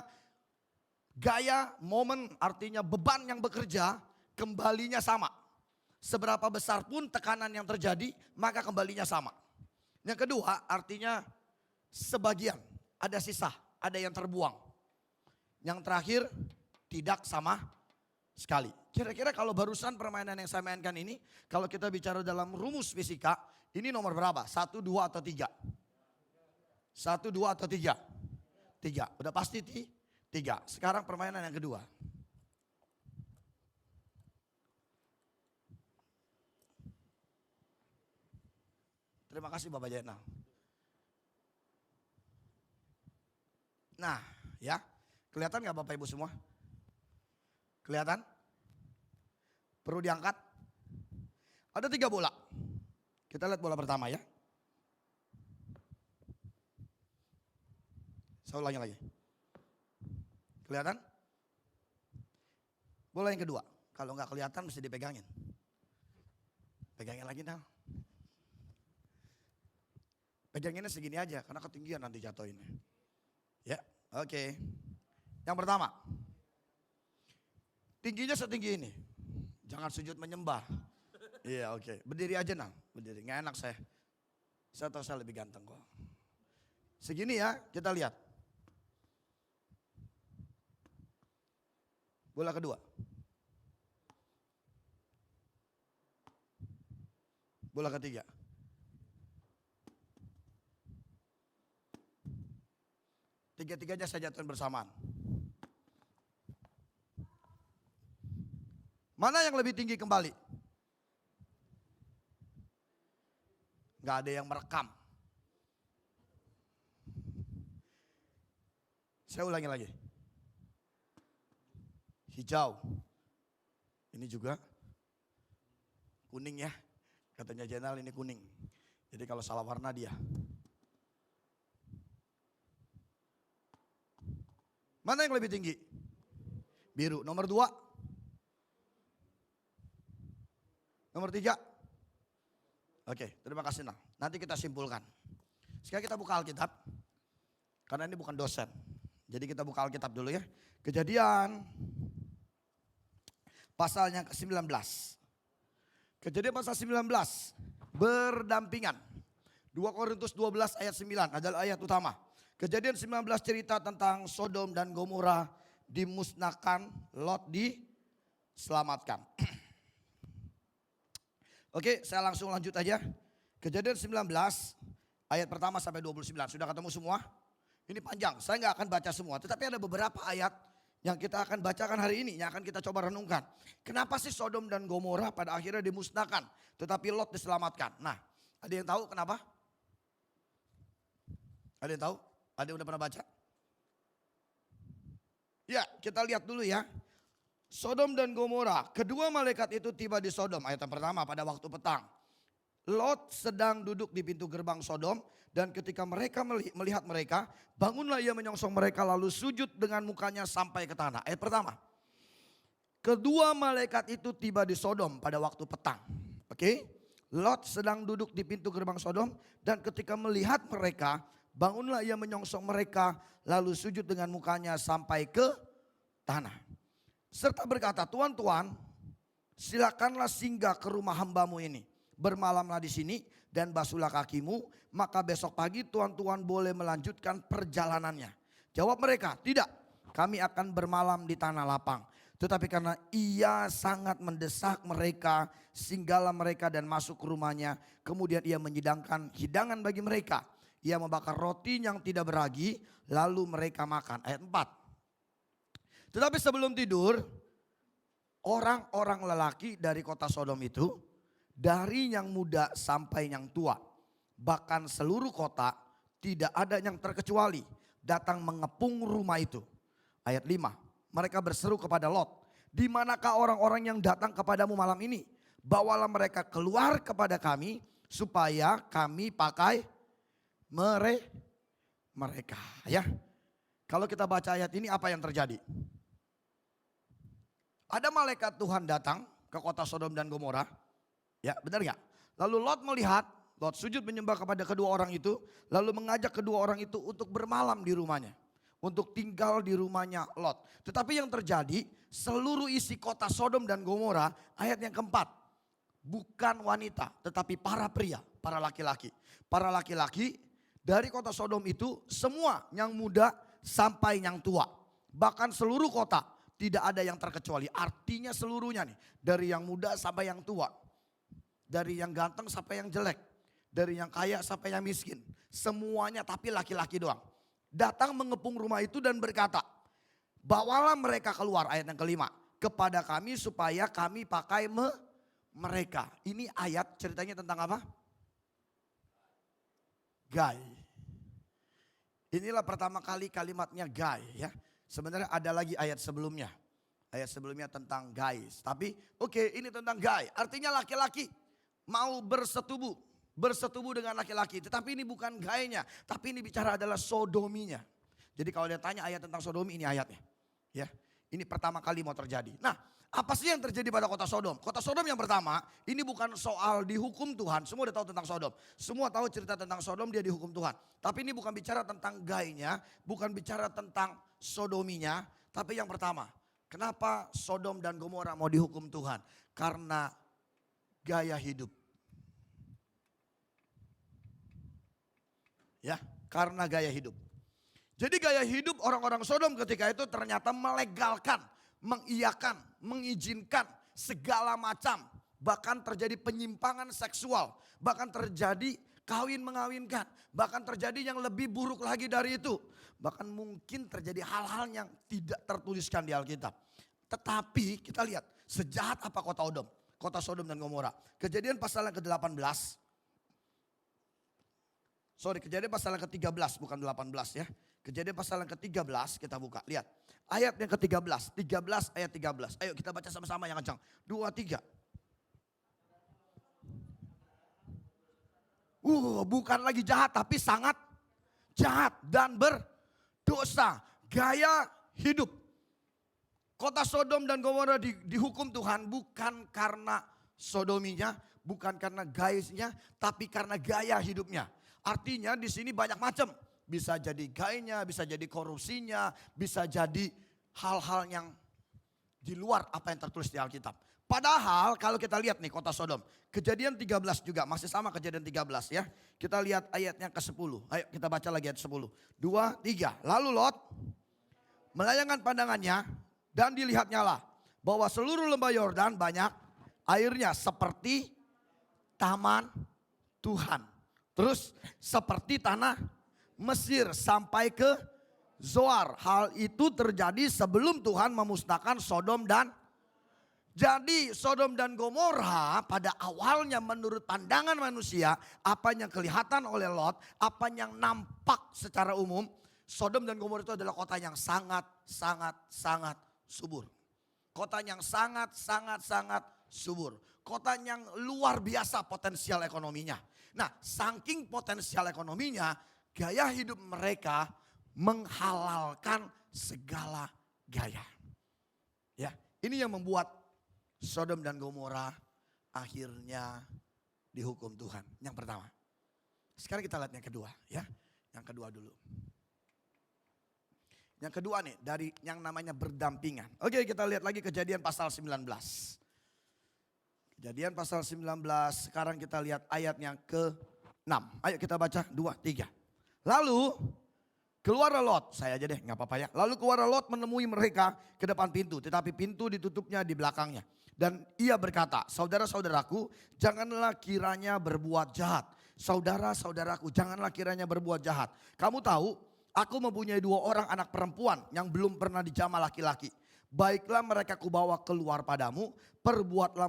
gaya, momen, artinya beban yang bekerja kembalinya sama. Seberapa besar pun tekanan yang terjadi maka kembalinya sama. Yang kedua artinya sebagian, ada sisa, ada yang terbuang. Yang terakhir tidak sama sekali. Kira-kira kalau barusan permainan yang saya mainkan ini, kalau kita bicara dalam rumus fisika, ini nomor berapa? 1, 2 atau 3? 1, 2 atau 3? 3. Udah pasti 3. Sekarang permainan yang kedua. Terima kasih Bapak Jenal. Nah ya, kelihatan gak Bapak Ibu semua? Kelihatan? Perlu diangkat? Ada 3 bola. Kita lihat bola pertama ya. Saya ulangi lagi. Kelihatan? Bola yang kedua. Kalau nggak kelihatan mesti dipegangin. Pegangin lagi Nal. Peganginnya segini aja karena ketinggian nanti jatuhin. Ya, oke. Yang pertama. Tingginya setinggi ini. Jangan sujud menyembah. Iya, oke. Berdiri aja Nal. Berdiri, nggak enak saya. Saya tahu saya lebih ganteng kok. Segini ya, kita lihat. Bola kedua. Bola ketiga. Tiga-tiganya saya jatuhin bersamaan. Mana yang lebih tinggi kembali? Gak ada yang merekam. Saya ulangi lagi. Hijau. Ini juga kuning ya. Katanya Jenal ini kuning. Jadi kalau salah warna dia. Mana yang lebih tinggi? Biru. Nomor 2. Nomor 3. Oke, terima kasih Nal. Nanti kita simpulkan. Sekarang kita buka Alkitab. Karena ini bukan dosen. Jadi kita buka Alkitab dulu ya. Kejadian pasalnya ke-19. Kejadian pasal 19 berdampingan. 2 Korintus 12 ayat 9 adalah ayat utama. Kejadian 19 cerita tentang Sodom dan Gomora dimusnahkan, Lot diselamatkan. Oke, saya langsung lanjut aja. Kejadian 19 ayat pertama sampai 29. Sudah ketemu semua? Ini panjang, saya nggak akan baca semua. Tetapi ada beberapa ayat yang kita akan bacakan hari ini, yang akan kita coba renungkan. Kenapa sih Sodom dan Gomora pada akhirnya dimusnahkan, tetapi Lot diselamatkan? Nah, ada yang tahu kenapa? Ada yang tahu? Ada yang udah pernah baca? Ya, kita lihat dulu ya. Sodom dan Gomora, kedua malaikat itu tiba di Sodom. Ayat yang pertama pada waktu petang. Lot sedang duduk di pintu gerbang Sodom. Dan ketika mereka melihat mereka, bangunlah ia menyongsong mereka lalu sujud dengan mukanya sampai ke tanah. Ayat pertama. Kedua malaikat itu tiba di Sodom pada waktu petang. Oke. Lot sedang duduk di pintu gerbang Sodom. Dan ketika melihat mereka, bangunlah ia menyongsong mereka lalu sujud dengan mukanya sampai ke tanah. Serta berkata, Tuan, silakanlah singgah ke rumah hambamu ini. Bermalamlah di sini dan basuhlah kakimu, maka besok pagi tuan boleh melanjutkan perjalanannya. Jawab mereka, tidak, kami akan bermalam di tanah lapang. Tetapi karena ia sangat mendesak mereka, singgahlah mereka dan masuk ke rumahnya. Kemudian ia menyidangkan hidangan bagi mereka. Ia membakar roti yang tidak beragi, lalu mereka makan. Ayat 4. Tetapi sebelum tidur, orang-orang lelaki dari kota Sodom itu, dari yang muda sampai yang tua, bahkan seluruh kota tidak ada yang terkecuali, datang mengepung rumah itu. Ayat 5. mereka berseru kepada Lot, "Di manakah orang-orang yang datang kepadamu malam ini? Bawalah mereka keluar kepada kami supaya kami pakai mereka." Ya. Kalau kita baca ayat ini apa yang terjadi? Ada malaikat Tuhan datang ke kota Sodom dan Gomora. Ya, benar nggak? Lalu Lot melihat, Lot sujud menyembah kepada kedua orang itu, lalu mengajak kedua orang itu untuk bermalam di rumahnya, untuk tinggal di rumahnya Lot. Tetapi yang terjadi, seluruh isi kota Sodom dan Gomora, ayat yang keempat, bukan wanita, tetapi para pria, para laki-laki. Para laki-laki dari kota Sodom itu semua yang muda sampai yang tua. Bahkan seluruh kota tidak ada yang terkecuali. Artinya seluruhnya nih, dari yang muda sampai yang tua. Dari yang ganteng sampai yang jelek. Dari yang kaya sampai yang miskin. Semuanya tapi laki-laki doang. Datang mengepung rumah itu dan berkata, "Bawalah mereka keluar," ayat yang kelima, "kepada kami supaya kami pakai mereka." Ini ayat ceritanya tentang apa? Gay. Inilah pertama kali kalimatnya gay ya. Sebenarnya ada lagi ayat sebelumnya. Ayat sebelumnya tentang guys. Tapi oke, ini tentang gay. Artinya laki-laki mau bersetubuh. Bersetubuh dengan laki-laki. Tetapi ini bukan gaynya. Tapi ini bicara adalah sodominya. Jadi kalau dia tanya ayat tentang sodomi, ini ayatnya. Ya, ini pertama kali mau terjadi. Nah, apa sih yang terjadi pada kota Sodom? Kota Sodom yang pertama, ini bukan soal dihukum Tuhan. Semua udah tahu tentang Sodom. Semua tahu cerita tentang Sodom, dia dihukum Tuhan. Tapi ini bukan bicara tentang gaynya, bukan bicara tentang sodominya. Tapi yang pertama, kenapa Sodom dan Gomora mau dihukum Tuhan? Karena gaya hidup. Ya, karena gaya hidup. Jadi gaya hidup orang-orang Sodom ketika itu ternyata melegalkan, mengiyakan, mengizinkan segala macam. Bahkan terjadi penyimpangan seksual. Bahkan terjadi kawin mengawinkan. Bahkan terjadi yang lebih buruk lagi dari itu. Bahkan mungkin terjadi hal-hal yang tidak tertuliskan di Alkitab. Tetapi kita lihat sejahat apa kota Sodom dan Gomora. Kejadian pasal yang ke-18. Kejadian pasal yang ke-13 bukan 18 ya. Kejadian pasal yang ke-13 kita buka. Lihat ayat yang ke-13. 13 ayat 13. Ayo kita baca sama-sama yang kencang. 2, 3. Bukan lagi jahat tapi sangat jahat dan berdosa. Gaya hidup. Kota Sodom dan Gomora dihukum Tuhan bukan karena sodominya, bukan karena gaisnya, tapi karena gaya hidupnya. Artinya di sini banyak macam. Bisa jadi gayanya, bisa jadi korupsinya, bisa jadi hal-hal yang di luar apa yang tertulis di Alkitab. Padahal kalau kita lihat nih kota Sodom. Kejadian 13 juga, masih sama kejadian 13 ya. Kita lihat ayatnya ke-10. Ayo kita baca lagi ayat 10. 2, 3. Lalu Lot melayangkan pandangannya dan dilihatnya lah bahwa seluruh lembah Yordan banyak airnya seperti taman Tuhan. Terus seperti tanah Mesir sampai ke Zoar. Hal itu terjadi sebelum Tuhan memusnahkan Sodom dan jadi Sodom dan Gomora pada awalnya menurut pandangan manusia, apa yang kelihatan oleh Lot, apa yang nampak secara umum, Sodom dan Gomora itu adalah kota yang sangat subur. Kota yang sangat subur. Kota yang luar biasa potensial ekonominya. Nah, saking potensial ekonominya, gaya hidup mereka menghalalkan segala gaya. Ya, ini yang membuat Sodom dan Gomora akhirnya dihukum Tuhan. Yang pertama. Sekarang kita lihat yang kedua ya. Yang kedua dulu. Yang kedua nih dari yang namanya berdampingan. Oke, kita lihat lagi Kejadian pasal 19. Kejadian pasal 19, sekarang kita lihat ayat yang ke-6. Ayo kita baca 2, 3. Lalu keluarlah Lot, saya aja deh gak apa-apa ya. Lalu keluarlah Lot menemui mereka ke depan pintu, tetapi pintu ditutupnya di belakangnya. Dan ia berkata, saudara-saudaraku janganlah kiranya berbuat jahat. Saudara-saudaraku janganlah kiranya berbuat jahat. Kamu tahu aku mempunyai 2 orang anak perempuan yang belum pernah dijamah laki-laki. Baiklah mereka kubawa keluar padamu, perbuatlah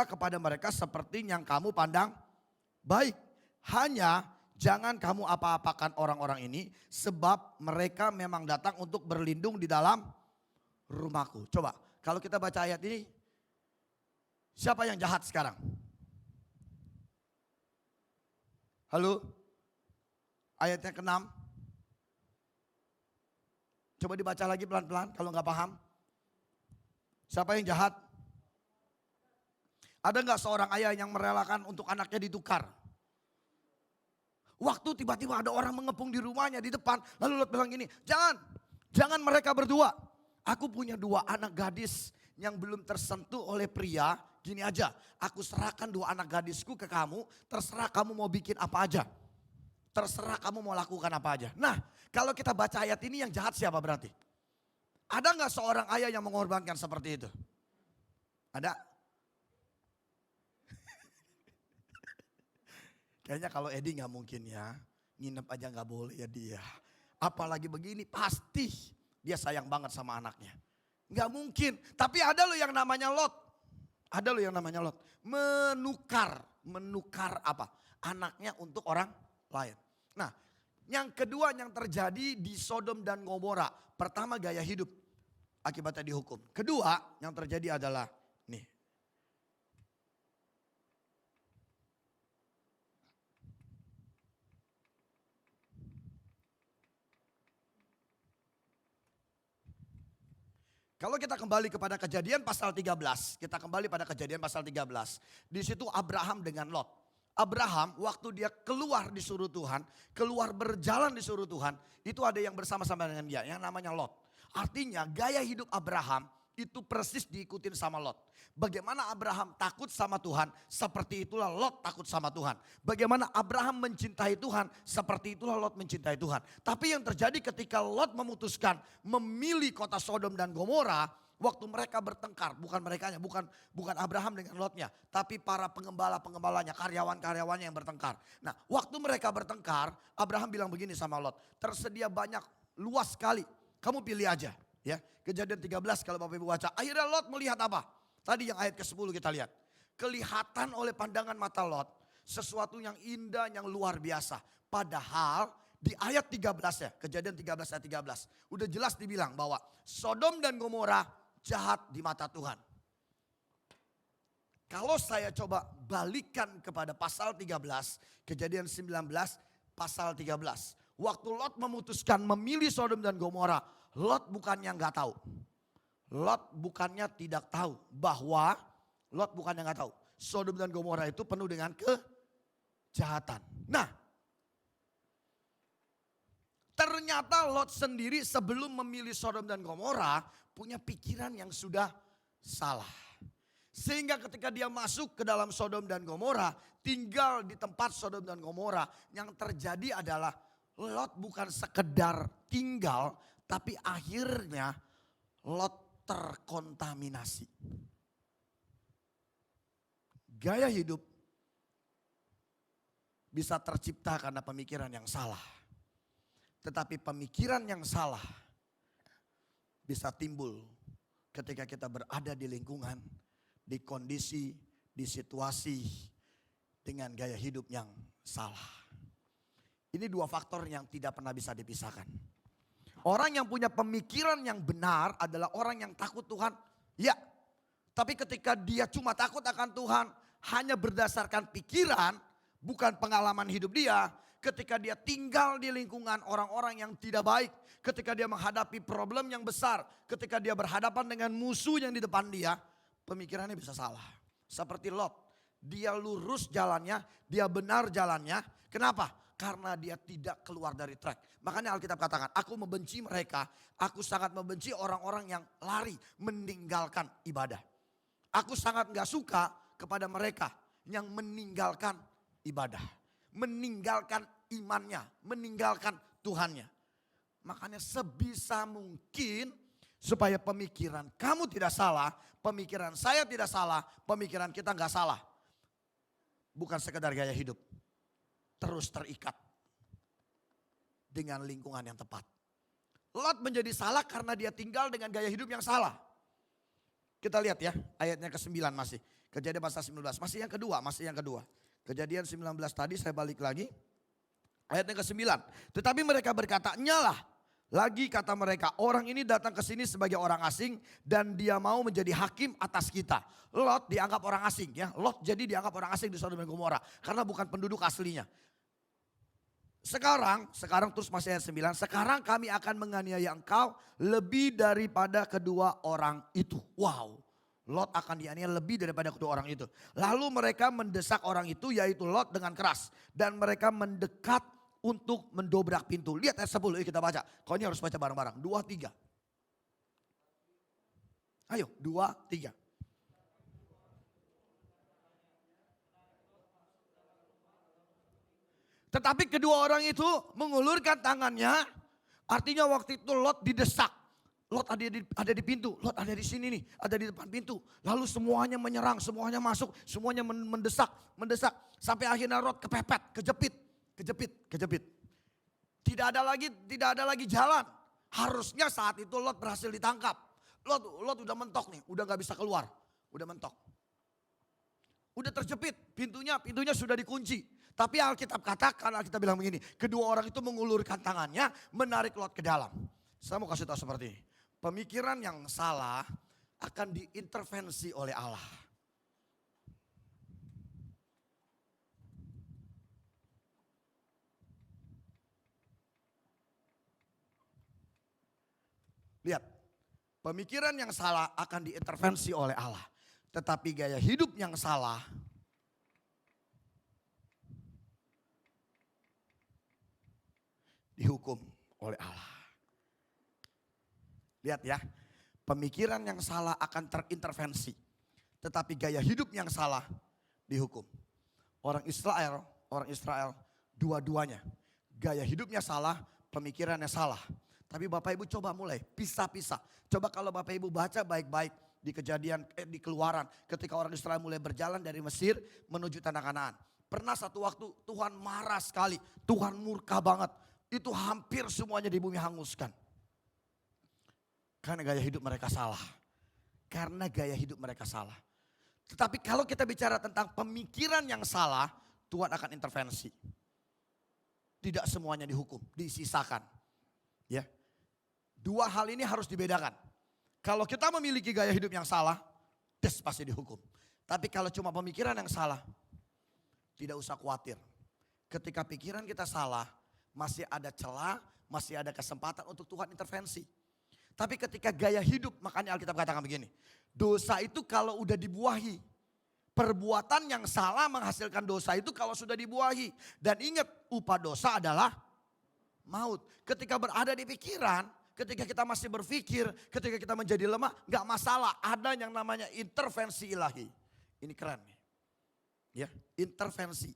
kepada mereka seperti yang kamu pandang baik. Hanya jangan kamu apa-apakan orang-orang ini, sebab mereka memang datang untuk berlindung di dalam rumahku. Coba, kalau kita baca ayat ini, siapa yang jahat sekarang? Halo? Ayatnya ke-6. Coba dibaca lagi pelan-pelan kalau nggak paham. Siapa yang jahat? Ada nggak seorang ayah yang merelakan untuk anaknya ditukar? Waktu tiba-tiba ada orang mengepung di rumahnya di depan. Lalu Lot bilang gini, jangan mereka berdua. Aku punya 2 anak gadis yang belum tersentuh oleh pria. Gini aja, aku serahkan 2 anak gadisku ke kamu. Terserah kamu mau bikin apa aja. Terserah kamu mau lakukan apa aja. Nah, kalau kita baca ayat ini yang jahat siapa berarti? Ada nggak seorang ayah yang mengorbankan seperti itu? Ada? Kayaknya kalau Edi nggak mungkin ya. Nginep aja nggak boleh ya dia. Apalagi begini pasti dia sayang banget sama anaknya. Nggak mungkin. Tapi ada loh yang namanya Lot. Ada loh yang namanya Lot. Menukar apa? Anaknya untuk orang lain. Nah, yang kedua yang terjadi di Sodom dan Gomora. Pertama gaya hidup. Akibatnya dihukum. Kedua yang terjadi adalah nih. Kalau kita kembali kepada Kejadian pasal 13. Kita kembali pada Kejadian pasal 13. Di situ Abraham dengan Lot. Abraham waktu dia keluar disuruh Tuhan. Keluar berjalan disuruh Tuhan. Itu ada yang bersama-sama dengan dia. Yang namanya Lot. Artinya gaya hidup Abraham itu persis diikutin sama Lot. Bagaimana Abraham takut sama Tuhan, seperti itulah Lot takut sama Tuhan. Bagaimana Abraham mencintai Tuhan, seperti itulah Lot mencintai Tuhan. Tapi yang terjadi ketika Lot memutuskan memilih kota Sodom dan Gomora, waktu mereka bertengkar, bukan Abraham dengan Lotnya, tapi para pengembala-pengembalanya, karyawan-karyawannya yang bertengkar. Nah, waktu mereka bertengkar, Abraham bilang begini sama Lot, tersedia banyak, luas sekali. Kamu pilih aja, ya. Kejadian 13 kalau Bapak Ibu baca. Akhirnya Lot melihat apa? Tadi yang ayat ke-10 kita lihat. Kelihatan oleh pandangan mata Lot sesuatu yang indah, yang luar biasa. Padahal di ayat 13 ya, Kejadian 13 ayat 13. Udah jelas dibilang bahwa Sodom dan Gomora jahat di mata Tuhan. Kalau saya coba balikan kepada pasal 13, Kejadian 19 pasal 13. Waktu Lot memutuskan memilih Sodom dan Gomora, Lot bukannya nggak tahu. Lot bukannya tidak tahu bahwa Sodom dan Gomora itu penuh dengan kejahatan. Nah, ternyata Lot sendiri sebelum memilih Sodom dan Gomora punya pikiran yang sudah salah. Sehingga ketika dia masuk ke dalam Sodom dan Gomora, tinggal di tempat Sodom dan Gomora, yang terjadi adalah Lot bukan sekedar tinggal, tapi akhirnya Lot terkontaminasi. Gaya hidup bisa tercipta karena pemikiran yang salah. Tetapi pemikiran yang salah bisa timbul ketika kita berada di lingkungan, di kondisi, di situasi dengan gaya hidup yang salah. Ini 2 faktor yang tidak pernah bisa dipisahkan. Orang yang punya pemikiran yang benar adalah orang yang takut Tuhan. Ya, tapi ketika dia cuma takut akan Tuhan hanya berdasarkan pikiran, bukan pengalaman hidup dia. Ketika dia tinggal di lingkungan orang-orang yang tidak baik. Ketika dia menghadapi problem yang besar. Ketika dia berhadapan dengan musuh yang di depan dia. Pemikirannya bisa salah. Seperti Lot. Dia lurus jalannya, dia benar jalannya. Kenapa? Karena dia tidak keluar dari track. Makanya Alkitab katakan, aku membenci mereka. Aku sangat membenci orang-orang yang lari meninggalkan ibadah. Aku sangat gak suka kepada mereka yang meninggalkan ibadah. Meninggalkan imannya, meninggalkan Tuhannya. Makanya sebisa mungkin supaya pemikiran kamu tidak salah, pemikiran saya tidak salah, pemikiran kita gak salah. Bukan sekedar gaya hidup. Terus terikat dengan lingkungan yang tepat. Lot menjadi salah karena dia tinggal dengan gaya hidup yang salah. Kita lihat ya ayatnya ke-9 masih. Kejadian pasal 19 masih yang kedua. Kejadian 19 tadi saya balik lagi. Ayat yang ke-9. Tetapi mereka berkata, nyalah. Lagi kata mereka, orang ini datang ke sini sebagai orang asing dan dia mau menjadi hakim atas kita. Lot dianggap orang asing ya. Lot jadi dianggap orang asing di Sodom dan Gomora karena bukan penduduk aslinya. Sekarang terus masih ayat 9. Sekarang kami akan menganiaya engkau lebih daripada kedua orang itu. Wow. Lot akan dianiaya lebih daripada kedua orang itu. Lalu mereka mendesak orang itu yaitu Lot dengan keras. Dan mereka mendekat untuk mendobrak pintu. Lihat ayat 10, yuk kita baca. Kau ini harus baca bareng-bareng. 2, 3. Ayo, 2, 3. Tetapi kedua orang itu mengulurkan tangannya. Artinya waktu itu Lot didesak. Lot ada di pintu, Lot ada di sini nih, ada di depan pintu. Lalu semuanya menyerang, semuanya masuk, semuanya mendesak. Sampai akhirnya Lot kepepet, kejepit. Tidak ada lagi jalan. Harusnya saat itu Lot berhasil ditangkap. Lot udah mentok nih, udah gak bisa keluar. Udah mentok. Udah terjepit, pintunya sudah dikunci. Tapi Alkitab katakan, Alkitab bilang begini. Kedua orang itu mengulurkan tangannya, menarik Lot ke dalam. Saya mau kasih tahu seperti ini. Pemikiran yang salah akan diintervensi oleh Allah. Lihat, pemikiran yang salah akan diintervensi oleh Allah. Tetapi gaya hidup yang salah dihukum oleh Allah. Lihat ya, pemikiran yang salah akan terintervensi. Tetapi gaya hidup yang salah dihukum. Orang Israel dua-duanya. Gaya hidupnya salah, pemikirannya salah. Tapi Bapak Ibu coba mulai pisah-pisah. Coba kalau Bapak Ibu baca baik-baik di di Keluaran. Ketika orang Israel mulai berjalan dari Mesir menuju Tanah Kanaan. Pernah satu waktu Tuhan marah sekali. Tuhan murka banget. Itu hampir semuanya di bumi hanguskan. Karena gaya hidup mereka salah. Tetapi kalau kita bicara tentang pemikiran yang salah, Tuhan akan intervensi. Tidak semuanya dihukum, disisakan. Ya. Dua hal ini harus dibedakan. Kalau kita memiliki gaya hidup yang salah, pasti dihukum. Tapi kalau cuma pemikiran yang salah, tidak usah khawatir. Ketika pikiran kita salah, masih ada celah, masih ada kesempatan untuk Tuhan intervensi. Tapi ketika gaya hidup, makanya Alkitab katakan begini. Dosa itu kalau udah dibuahi. Perbuatan yang salah menghasilkan dosa itu kalau sudah dibuahi. Dan ingat, upah dosa adalah maut. Ketika berada di pikiran, ketika kita masih berpikir, ketika kita menjadi lemah, gak masalah. Ada yang namanya intervensi ilahi. Ini keren nih. Ya, intervensi.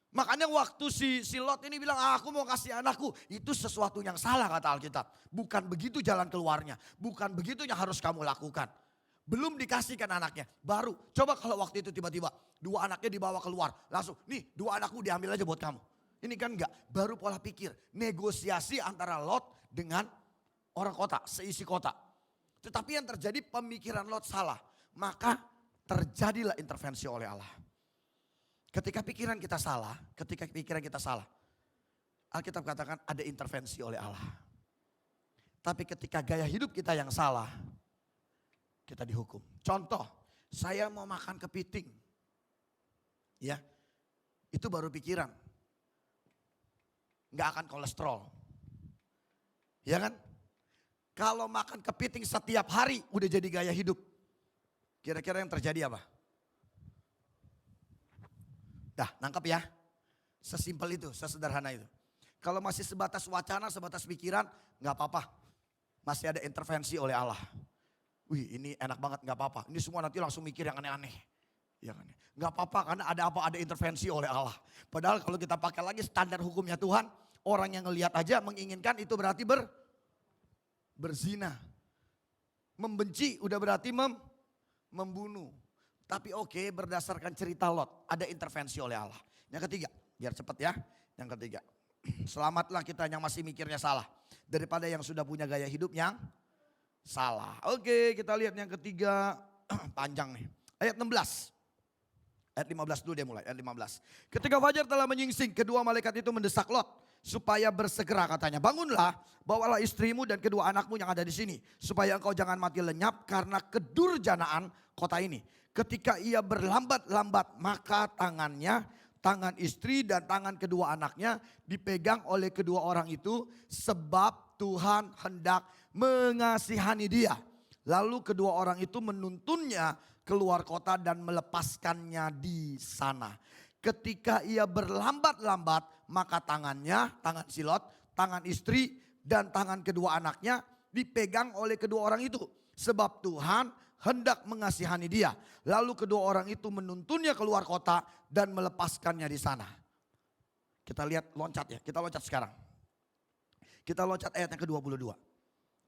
Makanya waktu si Lot ini bilang, aku mau kasih anakku. Itu sesuatu yang salah kata Alkitab. Bukan begitu jalan keluarnya. Bukan begitu yang harus kamu lakukan. Belum dikasihkan anaknya. Baru, coba kalau waktu itu tiba-tiba dua anaknya dibawa keluar. Langsung, nih dua anakku diambil aja buat kamu. Ini kan enggak, baru pola pikir. Negosiasi antara Lot dengan orang kota, seisi kota. Tetapi yang terjadi pemikiran Lot salah. Maka terjadilah intervensi oleh Allah. Ketika pikiran kita salah, Alkitab katakan ada intervensi oleh Allah. Tapi ketika gaya hidup kita yang salah, kita dihukum. Contoh, saya mau makan kepiting. Ya, itu baru pikiran. Nggak akan kolesterol. Ya kan? Kalau makan kepiting setiap hari udah jadi gaya hidup. Kira-kira yang terjadi apa? Dah, nangkep ya. Sesimpel itu, sesederhana itu. Kalau masih sebatas wacana, sebatas pikiran, nggak apa-apa. Masih ada intervensi oleh Allah. Wih, ini enak banget, nggak apa-apa. Ini semua nanti langsung mikir yang aneh-aneh. Ya kan? Nggak apa-apa karena ada intervensi oleh Allah. Padahal kalau kita pakai lagi standar hukumnya Tuhan, orang yang ngelihat aja menginginkan itu berarti berzina. Membenci udah berarti membunuh. Tapi oke, berdasarkan cerita Lot, ada intervensi oleh Allah. Yang ketiga, biar cepat ya. Yang ketiga, selamatlah kita yang masih mikirnya salah. Daripada yang sudah punya gaya hidup yang salah. Oke, kita lihat yang ketiga, panjang nih. Ayat 16. Ayat 15 dulu dia mulai, ayat 15. Ketika fajar telah menyingsing, kedua malaikat itu mendesak Lot supaya bersegera katanya. Bangunlah, bawalah istrimu dan kedua anakmu yang ada di sini. Supaya engkau jangan mati lenyap karena kedurjanaan kota ini. Ketika ia berlambat-lambat, maka tangannya, tangan istri dan tangan kedua anaknya dipegang oleh kedua orang itu. Sebab Tuhan hendak mengasihani dia. Lalu kedua orang itu menuntunnya keluar kota dan melepaskannya di sana. Ketika ia berlambat-lambat, maka tangannya, tangan si Lot, tangan istri dan tangan kedua anaknya dipegang oleh kedua orang itu. Sebab Tuhan hendak mengasihani dia. Lalu kedua orang itu menuntunnya keluar kota dan melepaskannya di sana. Kita lihat loncat ya, kita loncat sekarang. Kita loncat ayat yang ke-22.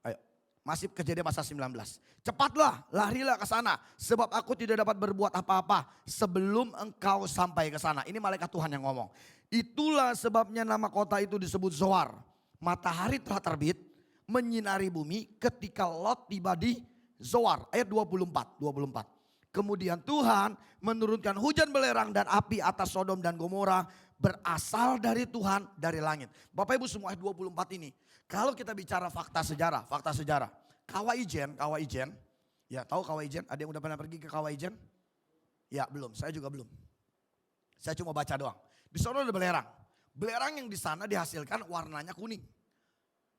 Ayo. Masih Kejadian pasal 19. Cepatlah, larilah ke sana. Sebab aku tidak dapat berbuat apa-apa sebelum engkau sampai ke sana. Ini malaikat Tuhan yang ngomong. Itulah sebabnya nama kota itu disebut Zoar. Matahari telah terbit, menyinari bumi ketika Lot tiba di Zoar. Ayat 24. Kemudian Tuhan menurunkan hujan belerang dan api atas Sodom dan Gomora. Berasal dari Tuhan, dari langit. Bapak Ibu semua ayat 24 ini. Kalau kita bicara fakta sejarah. Kawah Ijen, ya tahu Kawah Ijen? Ada yang udah pernah pergi ke Kawah Ijen? Ya belum, saya juga belum. Saya cuma baca doang. Di sana ada belerang. Belerang yang di sana dihasilkan warnanya kuning.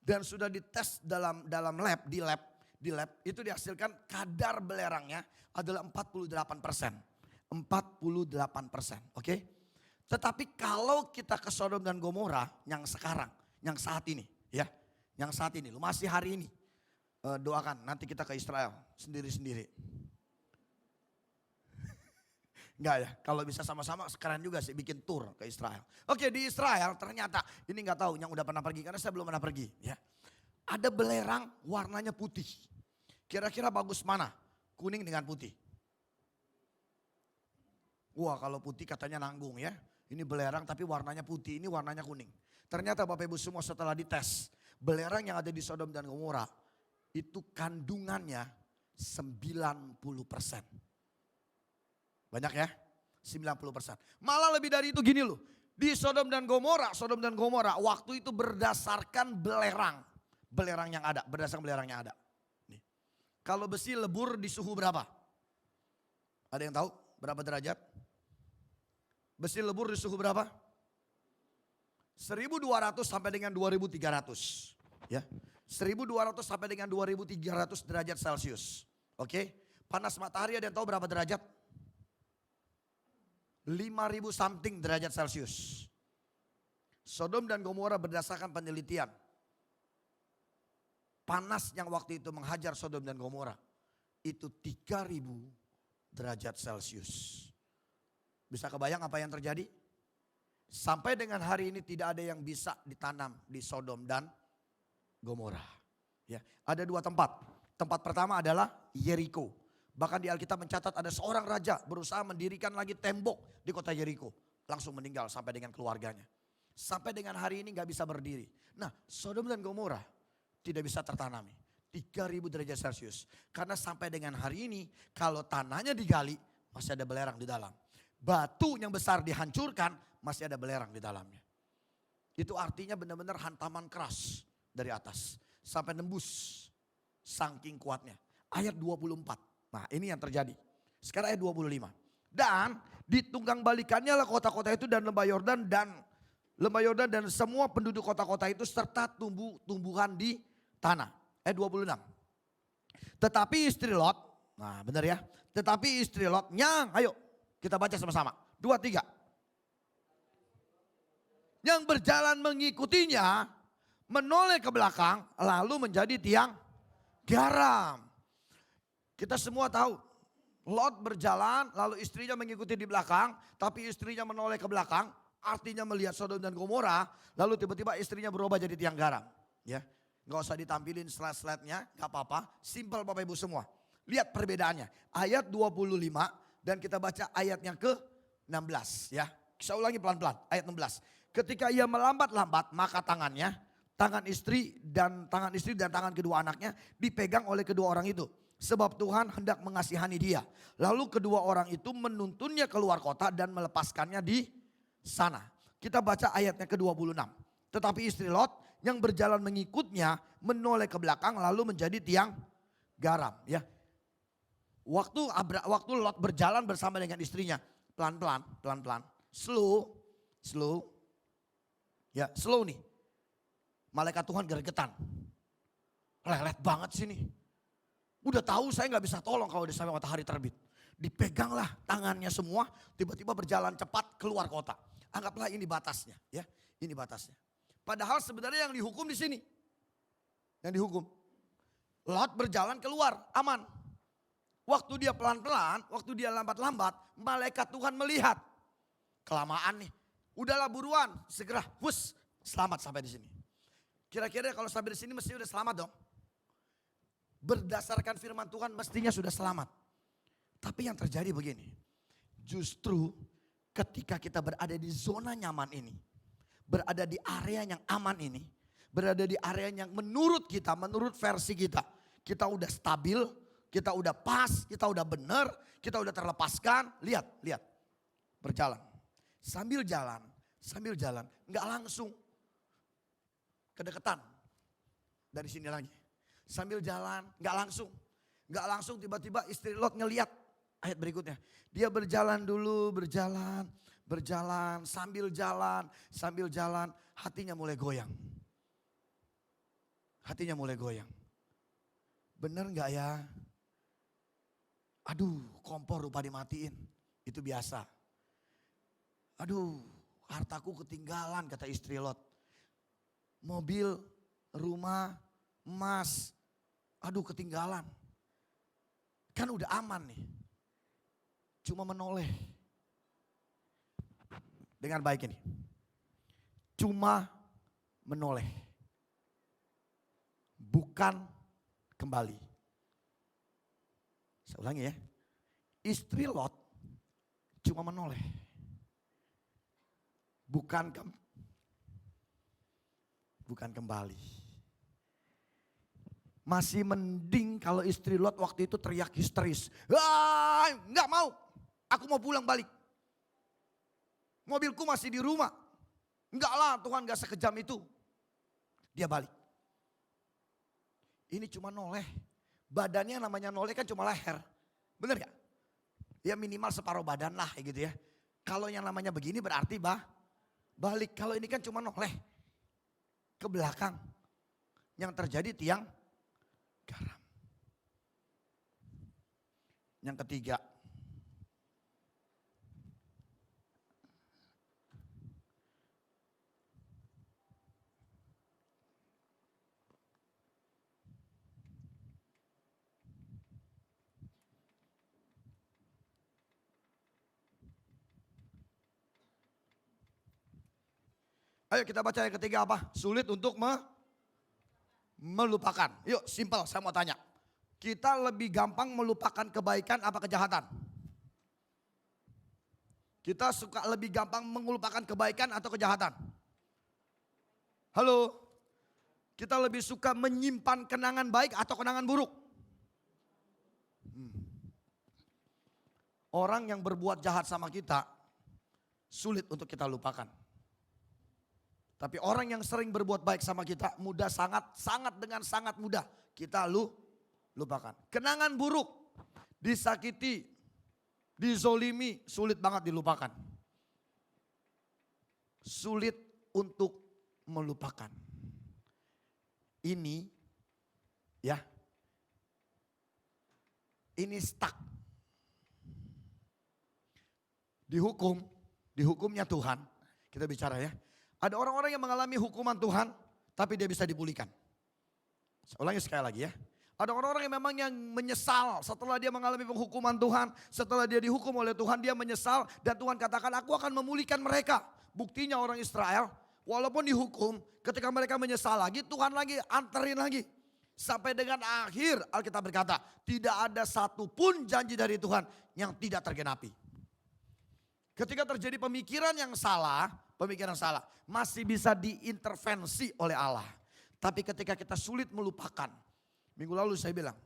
Dan sudah dites dalam lab, di lab itu dihasilkan kadar belerangnya adalah 48%. 48%, oke? Tetapi kalau kita ke Sodom dan Gomora yang sekarang, yang saat ini, ya, yang saat ini, lu masih hari ini, doakan nanti kita ke Israel sendiri-sendiri. Enggak ya, kalau bisa sama-sama sekalian juga sih bikin tour ke Israel. Oke, di Israel ternyata, ini nggak tahu yang udah pernah pergi karena saya belum pernah pergi. Ya, ada belerang warnanya putih. Kira-kira bagus mana? Kuning dengan putih. Wah kalau putih katanya nanggung ya. Ini belerang tapi warnanya putih, ini warnanya kuning. Ternyata Bapak Ibu semua setelah dites, belerang yang ada di Sodom dan Gomora itu kandungannya 90%. Banyak ya? 90%. Malah lebih dari itu gini loh. Di Sodom dan Gomora waktu itu berdasarkan belerang yang ada, berdasarkan belerang yang ada. Nih. Kalau besi lebur di suhu berapa? Ada yang tahu berapa derajat? Besi lebur di suhu berapa? 1200 sampai dengan 2300. Ya. 1200 sampai dengan 2300 derajat Celcius. Oke. Panas matahari ada yang tahu berapa derajat? 5000 something derajat Celcius. Sodom dan Gomora berdasarkan penelitian. Panas yang waktu itu menghajar Sodom dan Gomora itu 3000 derajat Celcius. Bisa kebayang apa yang terjadi? Sampai dengan hari ini tidak ada yang bisa ditanam di Sodom dan Gomora. Ya, ada dua tempat. Tempat pertama adalah Yeriko. Bahkan di Alkitab mencatat ada seorang raja berusaha mendirikan lagi tembok di kota Yeriko. Langsung meninggal sampai dengan keluarganya. Sampai dengan hari ini gak bisa berdiri. Nah, Sodom dan Gomora tidak bisa tertanami. 3000 derajat Celcius. Karena sampai dengan hari ini kalau tanahnya digali masih ada belerang di dalam. Batu yang besar dihancurkan masih ada belerang di dalamnya. Itu artinya benar-benar hantaman keras dari atas. Sampai nembus saking kuatnya. Ayat 24. Nah ini yang terjadi. Sekarang ayat 25. Dan ditunggang balikannya lah kota-kota itu dan lembah Yordan dan semua penduduk kota-kota itu serta tumbuhan di tanah. Ayat 26. Tetapi istri Lot, nah benar ya. Tetapi istri Lot ayo kita baca sama-sama. 2, 3. Yang berjalan mengikutinya menoleh ke belakang lalu menjadi tiang garam. Kita semua tahu Lot berjalan lalu istrinya mengikuti di belakang. Tapi istrinya menoleh ke belakang artinya melihat Sodom dan Gomora. Lalu tiba-tiba istrinya berubah jadi tiang garam. Ya, gak usah ditampilin slide-slide-nya, gak apa-apa. Simple Bapak Ibu semua. Lihat perbedaannya. Ayat 25 dan kita baca ayat yang ke-16 ya. Saya ulangi pelan-pelan ayat 16. Ketika ia melambat-lambat maka tangan istri dan tangan kedua anaknya dipegang oleh kedua orang itu. sebab Tuhan hendak mengasihani dia. Lalu kedua orang itu menuntunnya keluar kota dan melepaskannya di sana. Kita baca ayatnya ke-26. Tetapi istri Lot yang berjalan mengikutnya menoleh ke belakang lalu menjadi tiang garam. Ya. Waktu Lot berjalan bersama dengan istrinya, pelan-pelan, slow. Ya, slow nih. Malaikat Tuhan gregetan. Lelet banget sini. Udah tahu saya nggak bisa tolong kalau udah sampai matahari terbit. Dipeganglah tangannya semua, tiba-tiba berjalan cepat keluar kota. Anggaplah ini batasnya, ya. Ini batasnya. Padahal sebenarnya yang dihukum di sini. Yang dihukum. Lot berjalan keluar, aman. Waktu dia pelan-pelan, waktu dia lambat-lambat, malaikat Tuhan melihat. Kelamaan nih. Udahlah buruan, segera, selamat sampai di sini. Kira-kira kalau sampai di sini mesti udah selamat dong. Berdasarkan firman Tuhan mestinya sudah selamat. Tapi yang terjadi begini. Justru ketika kita berada di zona nyaman ini. Berada di area yang aman ini. Berada di area yang menurut kita, menurut versi kita. Kita udah stabil, kita udah pas, kita udah benar, kita udah terlepaskan. Lihat. Berjalan. Sambil jalan, nggak langsung kedekatan dari sini lagi. Sambil jalan, nggak langsung tiba-tiba istri Lot ngeliat ayat berikutnya. Dia berjalan dulu, berjalan, sambil jalan, hatinya mulai goyang. Bener nggak ya? Aduh, kompor lupa dimatiin, itu biasa. Aduh, hartaku ketinggalan kata istri Lot. Mobil, rumah, emas, aduh ketinggalan. Kan udah aman nih. Cuma menoleh. Dengan baik ini. Cuma menoleh. Bukan kembali. Saya ulangi ya. Istri Lot cuma menoleh. Bukan kembali. Masih mending kalau istri Lot waktu itu teriak histeris. Nggak mau, aku mau pulang balik. Mobilku masih di rumah. Enggak lah, Tuhan gak sekejam itu. Dia balik. Ini cuma noleh. Badannya namanya noleh kan cuma leher. Bener gak? Ya minimal separuh badan lah gitu ya. Kalau yang namanya begini berarti balik. Kalau ini kan cuma noleh ke belakang. Yang terjadi tiang garam. Yang ketiga. Ayo kita baca yang ketiga apa? Sulit untuk melupakan. Yuk simpel saya mau tanya. Kita lebih gampang melupakan kebaikan apa kejahatan? Kita suka lebih gampang melupakan kebaikan atau kejahatan? Halo? Kita lebih suka menyimpan kenangan baik atau kenangan buruk? Orang yang berbuat jahat sama kita sulit untuk kita lupakan. Tapi orang yang sering berbuat baik sama kita mudah dengan sangat mudah kita lupakan. Kenangan buruk, disakiti, dizolimi sulit banget dilupakan. Sulit untuk melupakan. Ini ya, ini stuck. Dihukumnya Tuhan, kita bicara ya. Ada orang-orang yang mengalami hukuman Tuhan, tapi dia bisa dipulihkan. Saya ulangi sekali lagi ya. Ada orang-orang yang memang yang menyesal setelah dia mengalami penghukuman Tuhan. Setelah dia dihukum oleh Tuhan, dia menyesal. Dan Tuhan katakan, aku akan memulihkan mereka. Buktinya orang Israel, walaupun dihukum, ketika mereka menyesal lagi, Tuhan lagi anterin lagi. Sampai dengan akhir Alkitab berkata, tidak ada satupun janji dari Tuhan yang tidak tergenapi. Ketika terjadi pemikiran yang salah, masih bisa diintervensi oleh Allah. Tapi ketika kita sulit melupakan, minggu lalu saya bilang,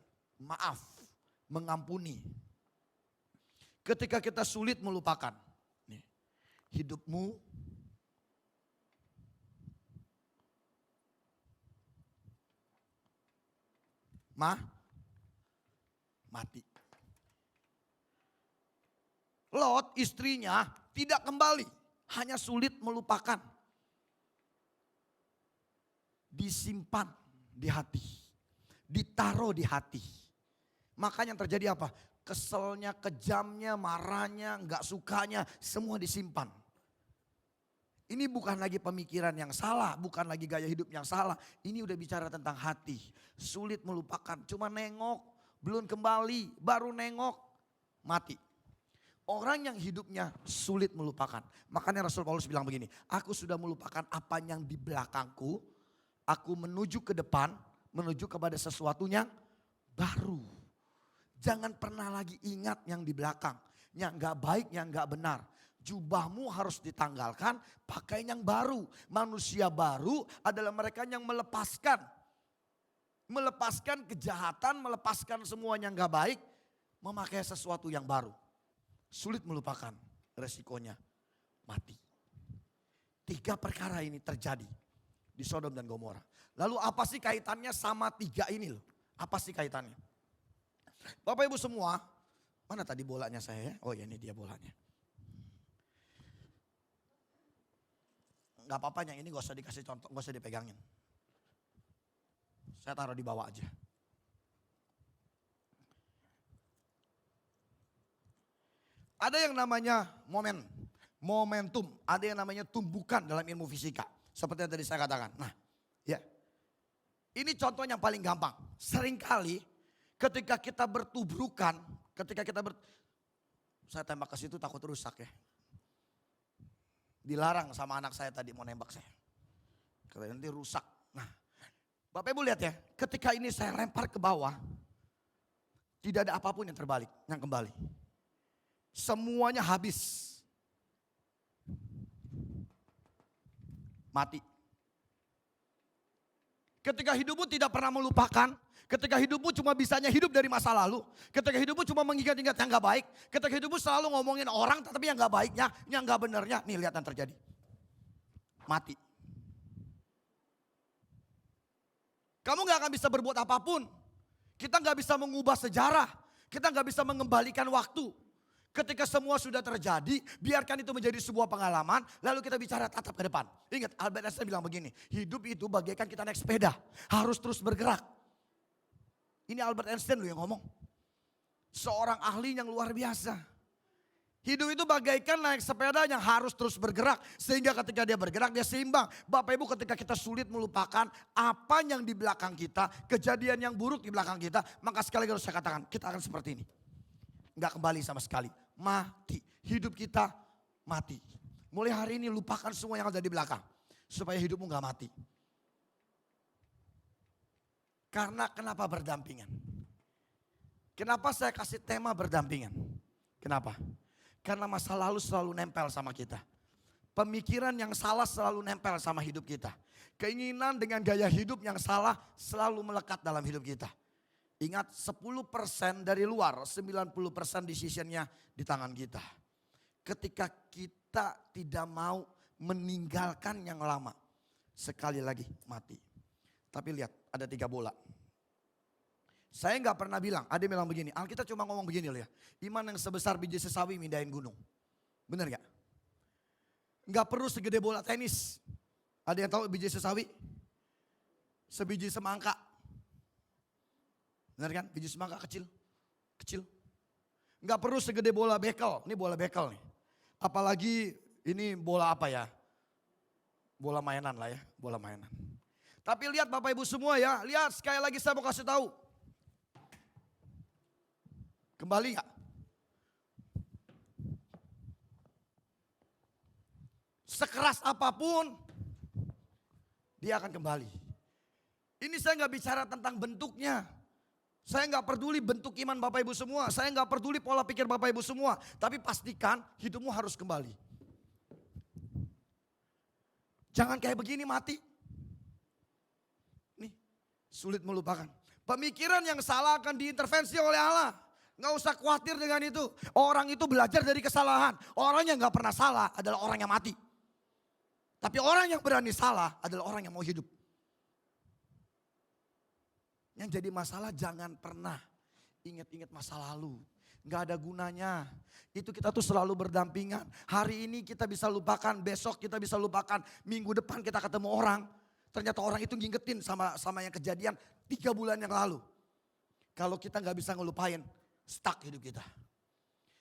maaf mengampuni. Ketika kita sulit melupakan. Nih, hidupmu mati. Lot istrinya tidak kembali, hanya sulit melupakan. Disimpan di hati, ditaruh di hati. Makanya yang terjadi apa? Keselnya, kejamnya, marahnya, nggak sukanya, semua disimpan. Ini bukan lagi pemikiran yang salah, bukan lagi gaya hidup yang salah. Ini udah bicara tentang hati. Sulit melupakan, cuma nengok, belum kembali, baru nengok, mati. Orang yang hidupnya sulit melupakan. Makanya Rasul Paulus bilang begini, aku sudah melupakan apa yang di belakangku, aku menuju ke depan, menuju kepada sesuatu yang baru. Jangan pernah lagi ingat yang di belakang, yang gak baik, yang gak benar. Jubahmu harus ditanggalkan, pakai yang baru. Manusia baru adalah mereka yang melepaskan. Melepaskan kejahatan, melepaskan semua yang gak baik. Memakai sesuatu yang baru. Sulit melupakan, resikonya mati. 3 perkara ini terjadi di Sodom dan Gomora. Lalu apa sih kaitannya sama 3 ini loh? Apa sih kaitannya? Bapak Ibu semua, mana tadi bolanya saya ya? Oh ya ini dia bolanya. Gak apa-apa yang ini gak usah dikasih contoh, gak usah dipegangin. Saya taruh di bawah aja. Ada yang namanya momentum, ada yang namanya tumbukan dalam ilmu fisika. Seperti yang tadi saya katakan. Nah, ya. Ini contoh yang paling gampang. Seringkali ketika kita bertubrukan, saya tembak ke situ takut rusak ya. Dilarang sama anak saya tadi mau nembak saya. Karena nanti rusak. Nah, Bapak Ibu lihat ya, ketika ini saya lempar ke bawah, tidak ada apapun yang terbalik, yang kembali. Semuanya habis. Mati. Ketika hidupmu tidak pernah melupakan, ketika hidupmu cuma bisanya hidup dari masa lalu, ketika hidupmu cuma mengingat-ingat yang gak baik, ketika hidupmu selalu ngomongin orang tetapi yang gak baiknya, yang gak benernya, nih lihat yang terjadi. Mati. Kamu gak akan bisa berbuat apapun. Kita gak bisa mengubah sejarah, kita gak bisa mengembalikan waktu. Ketika semua sudah terjadi, biarkan itu menjadi sebuah pengalaman, lalu kita bicara tatap ke depan. Ingat Albert Einstein bilang begini, hidup itu bagaikan kita naik sepeda, harus terus bergerak. Ini Albert Einstein loh yang ngomong. Seorang ahli yang luar biasa. Hidup itu bagaikan naik sepeda yang harus terus bergerak. Sehingga ketika dia bergerak dia seimbang. Bapak Ibu ketika kita sulit melupakan apa yang di belakang kita, kejadian yang buruk di belakang kita, maka sekali lagi harus saya katakan kita akan seperti ini. Enggak kembali sama sekali. Mati. Hidup kita mati. Mulai hari ini lupakan semua yang ada di belakang. Supaya hidupmu gak mati. Karena kenapa berdampingan? Kenapa saya kasih tema berdampingan? Kenapa? Karena masa lalu selalu nempel sama kita. Pemikiran yang salah selalu nempel sama hidup kita. Keinginan dengan gaya hidup yang salah selalu melekat dalam hidup kita. Ingat 10% dari luar, 90% decisionnya di tangan kita. Ketika kita tidak mau meninggalkan yang lama, sekali lagi mati. Tapi lihat ada 3 bola. Saya nggak pernah bilang, ada yang bilang begini, Alkitab cuma ngomong begini loh ya. Iman yang sebesar biji sesawi mindahin gunung. Bener gak? Nggak perlu segede bola tenis. Ada yang tahu biji sesawi? Sebiji semangka. Benar kan? Biji semangka kecil. Kecil. Enggak perlu segede bola bekel. Ini bola bekel nih. Apalagi ini bola apa ya? Bola mainan lah ya. Bola mainan. Tapi lihat Bapak Ibu semua ya. Lihat sekali lagi saya mau kasih tahu. Kembali gak? Sekeras apapun. Dia akan kembali. Ini saya nggak bicara tentang bentuknya. Saya nggak peduli bentuk iman Bapak Ibu semua. Saya nggak peduli pola pikir Bapak Ibu semua. Tapi pastikan hidupmu harus kembali. Jangan kayak begini mati. Nih, sulit melupakan. Pemikiran yang salah akan diintervensi oleh Allah. Nggak usah khawatir dengan itu. Orang itu belajar dari kesalahan. Orang yang nggak pernah salah adalah orang yang mati. Tapi orang yang berani salah adalah orang yang mau hidup. Yang jadi masalah jangan pernah ingat-ingat masa lalu. Nggak ada gunanya. Itu kita tuh selalu berdampingan. Hari ini kita bisa lupakan, besok kita bisa lupakan. Minggu depan kita ketemu orang. Ternyata orang itu ngingetin sama yang kejadian 3 bulan yang lalu. Kalau kita nggak bisa ngelupain, stuck hidup kita.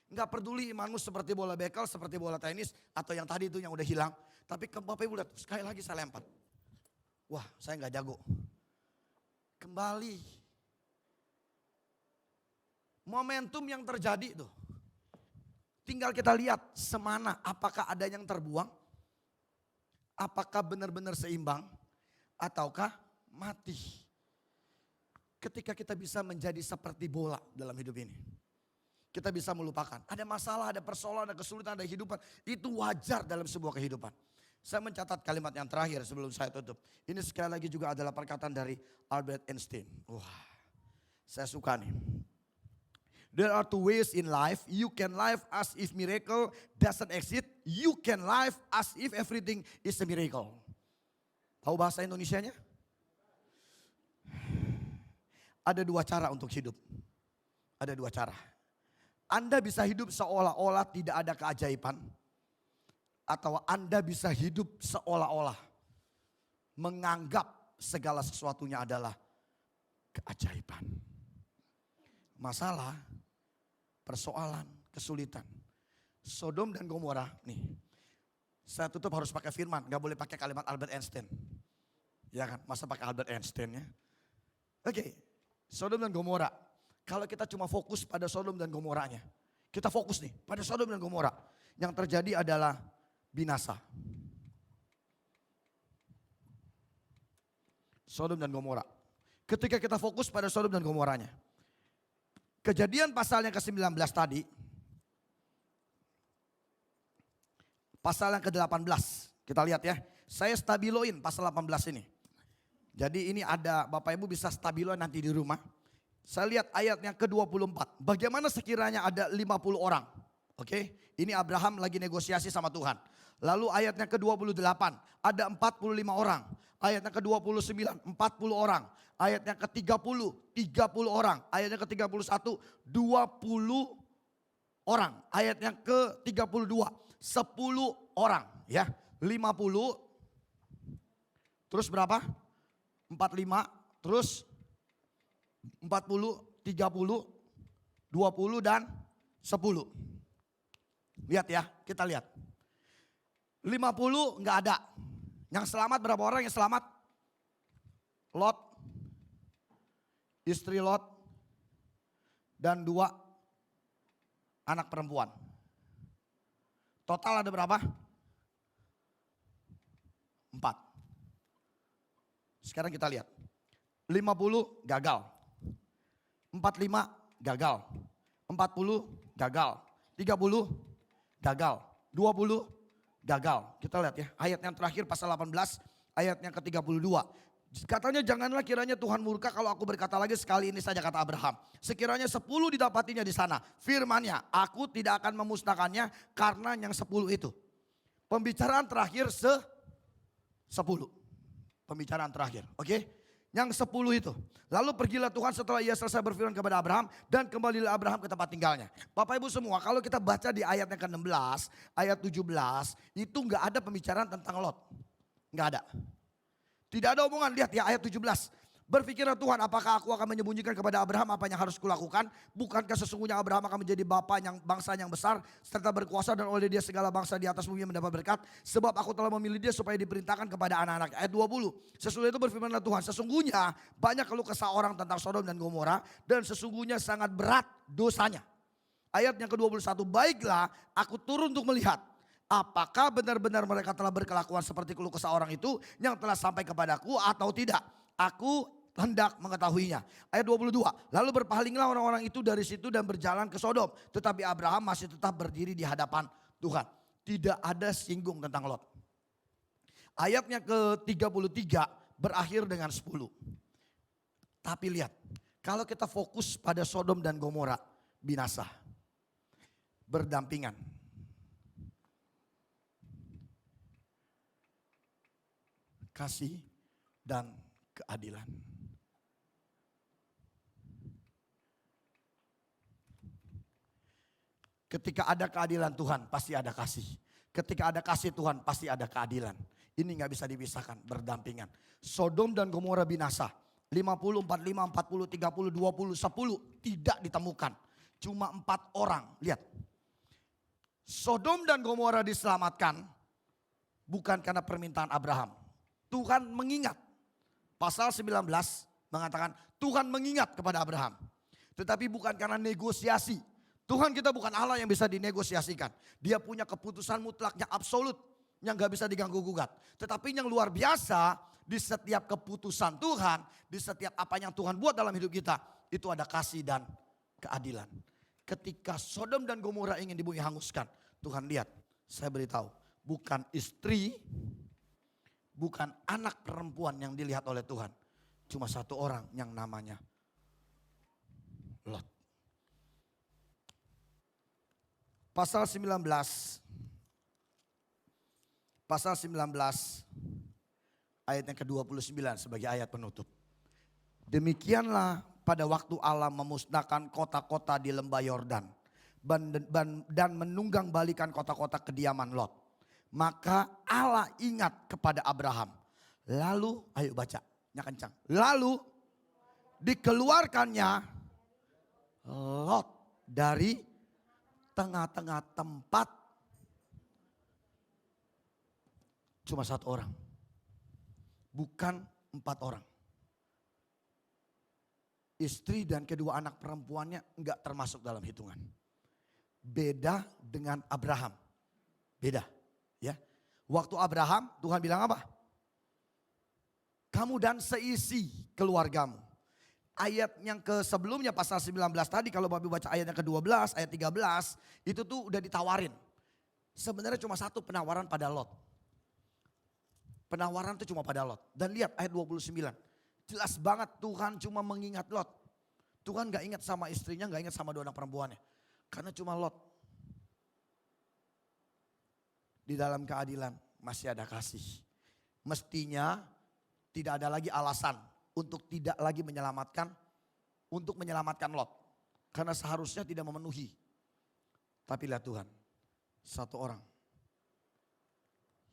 Nggak peduli imanmu seperti bola bekel, seperti bola tenis, atau yang tadi itu yang udah hilang. Tapi Bapak Ibu lihat, sekali lagi saya lempar. Wah, saya nggak jago. Kembali. Momentum yang terjadi tuh. Tinggal kita lihat semana, apakah ada yang terbuang? Apakah benar-benar seimbang? Ataukah mati? Ketika kita bisa menjadi seperti bola dalam hidup ini. Kita bisa melupakan. Ada masalah, ada persoalan, ada kesulitan, ada kehidupan. Itu wajar dalam sebuah kehidupan. Saya mencatat kalimat yang terakhir sebelum saya tutup. Ini sekali lagi juga adalah perkataan dari Albert Einstein. Wah, saya suka nih. There are 2 ways in life. You can live as if miracle doesn't exist. You can live as if everything is a miracle. Tahu bahasa Indonesianya? Ada 2 cara untuk hidup. Ada 2 cara. Anda bisa hidup seolah-olah tidak ada keajaiban. Atau Anda bisa hidup seolah-olah menganggap segala sesuatunya adalah keajaiban. Masalah, persoalan, kesulitan. Sodom dan Gomora nih. Saya tutup harus pakai firman, gak boleh pakai kalimat Albert Einstein. Ya kan, masa pakai Albert Einstein ya. Oke, Sodom dan Gomora. Kalau kita cuma fokus pada Sodom dan Gomoranya. Kita fokus nih pada Sodom dan Gomora. Yang terjadi adalah binasa. Sodom dan Gomora. Ketika kita fokus pada Sodom dan Gomoranya. Kejadian pasal yang ke-19 tadi. Pasal yang ke-18. Kita lihat ya. Saya stabiloin pasal 18 ini. Jadi ini ada Bapak Ibu bisa stabiloin nanti di rumah. Saya lihat ayat yang ke-24. Bagaimana sekiranya ada 50 orang. Oke, ini Abraham lagi negosiasi sama Tuhan. Lalu ayat yang ke-28. Ada 45 orang. Ayat yang ke-29, 40 orang. Ayat yang ke-30, 30 orang. Ayat yang ke-31, 20 orang. Ayat yang ke-32, 10 orang. Ya, 50. Terus berapa? 45, terus 40, 30, 20 dan 10. Lihat ya, kita lihat. 50 enggak ada. Yang selamat berapa orang yang selamat? Lot, istri Lot, dan 2 anak perempuan. Total ada berapa? 4. Sekarang kita lihat. 50 gagal. 45 gagal. 40 gagal. 30 gagal. 20 gagal. Kita lihat ya. Ayat yang terakhir pasal 18. Ayat yang ke-32. Katanya janganlah kiranya Tuhan murka kalau aku berkata lagi sekali ini saja kata Abraham. Sekiranya 10 didapatinya di sana. Firman-Nya, aku tidak akan memusnahkannya karena yang 10 itu. Pembicaraan terakhir 10. Pembicaraan terakhir, oke? Yang 10 itu. Lalu pergilah Tuhan setelah ia selesai berfirman kepada Abraham. Dan kembalilah Abraham ke tempat tinggalnya. Bapak Ibu semua, kalau kita baca di ayat yang ke-16, ayat 17. Itu gak ada pembicaraan tentang Lot. Gak ada. Tidak ada omongan, lihat ya ayat 17. Berpikirlah Tuhan, apakah aku akan menyembunyikan kepada Abraham apa yang harus kulakukan? Bukankah sesungguhnya Abraham akan menjadi bangsa yang besar, serta berkuasa dan oleh dia segala bangsa di atas bumi mendapat berkat? Sebab aku telah memilih dia supaya diperintahkan kepada anak-anak. Ayat 20. Sesudah itu berfirmanlah Tuhan, sesungguhnya banyak keluh kesah orang tentang Sodom dan Gomora, dan sesungguhnya sangat berat dosanya. Ayat yang ke-21, baiklah aku turun untuk melihat. Apakah benar-benar mereka telah berkelakuan seperti keluh kesah orang itu yang telah sampai kepadaku atau tidak? Aku hendak mengetahuinya. Ayat 22. Lalu berpalinglah orang-orang itu dari situ dan berjalan ke Sodom. Tetapi Abraham masih tetap berdiri di hadapan Tuhan. Tidak ada singgung tentang Lot. Ayatnya ke-33 berakhir dengan 10. Tapi lihat, kalau kita fokus pada Sodom dan Gomora, binasa. Berdampingan. Kasih dan keadilan. Ketika ada keadilan Tuhan, pasti ada kasih. Ketika ada kasih Tuhan, pasti ada keadilan. Ini nggak bisa dipisahkan, berdampingan. Sodom dan Gomora binasa. 50, 45, 40, 30, 20, 10 tidak ditemukan. Cuma 4 orang. Lihat. Sodom dan Gomora diselamatkan bukan karena permintaan Abraham. Tuhan mengingat. Pasal 19 mengatakan Tuhan mengingat kepada Abraham. Tetapi bukan karena negosiasi. Tuhan kita bukan Allah yang bisa dinegosiasikan. Dia punya keputusan mutlaknya absolut yang gak bisa diganggu gugat. Tetapi yang luar biasa di setiap keputusan Tuhan, di setiap apa yang Tuhan buat dalam hidup kita, itu ada kasih dan keadilan. Ketika Sodom dan Gomora ingin di bumi hanguskan, Tuhan lihat, saya beritahu, bukan istri, bukan anak perempuan yang dilihat oleh Tuhan. Cuma satu orang yang namanya Lot. Pasal 19 ayat yang ke-29 sebagai ayat penutup. Demikianlah pada waktu Allah memusnahkan kota-kota di lembah Yordan dan menunggang balikan kota-kota kediaman Lot. Maka Allah ingat kepada Abraham. Lalu, ayo baca, kencang. Lalu dikeluarkannya Lot dari tengah-tengah tempat. Cuma satu orang. Bukan 4 orang. Istri dan kedua anak perempuannya enggak termasuk dalam hitungan. Beda dengan Abraham. Beda. Ya. Waktu Abraham Tuhan bilang apa? Kamu dan seisi keluargamu. Ayat yang ke sebelumnya pasal 19 tadi kalau Bapak baca ayat yang ke-12, ayat 13 itu tuh udah ditawarin. Sebenarnya cuma satu penawaran pada Lot. Penawaran itu cuma pada Lot. Dan lihat ayat 29. Jelas banget Tuhan cuma mengingat Lot. Tuhan gak ingat sama istrinya, gak ingat sama 2 anak perempuannya. Karena cuma Lot. Di dalam keadilan masih ada kasih. Mestinya tidak ada lagi alasan untuk tidak lagi menyelamatkan Lot. Karena seharusnya tidak memenuhi. Tapi lihat Tuhan, satu orang.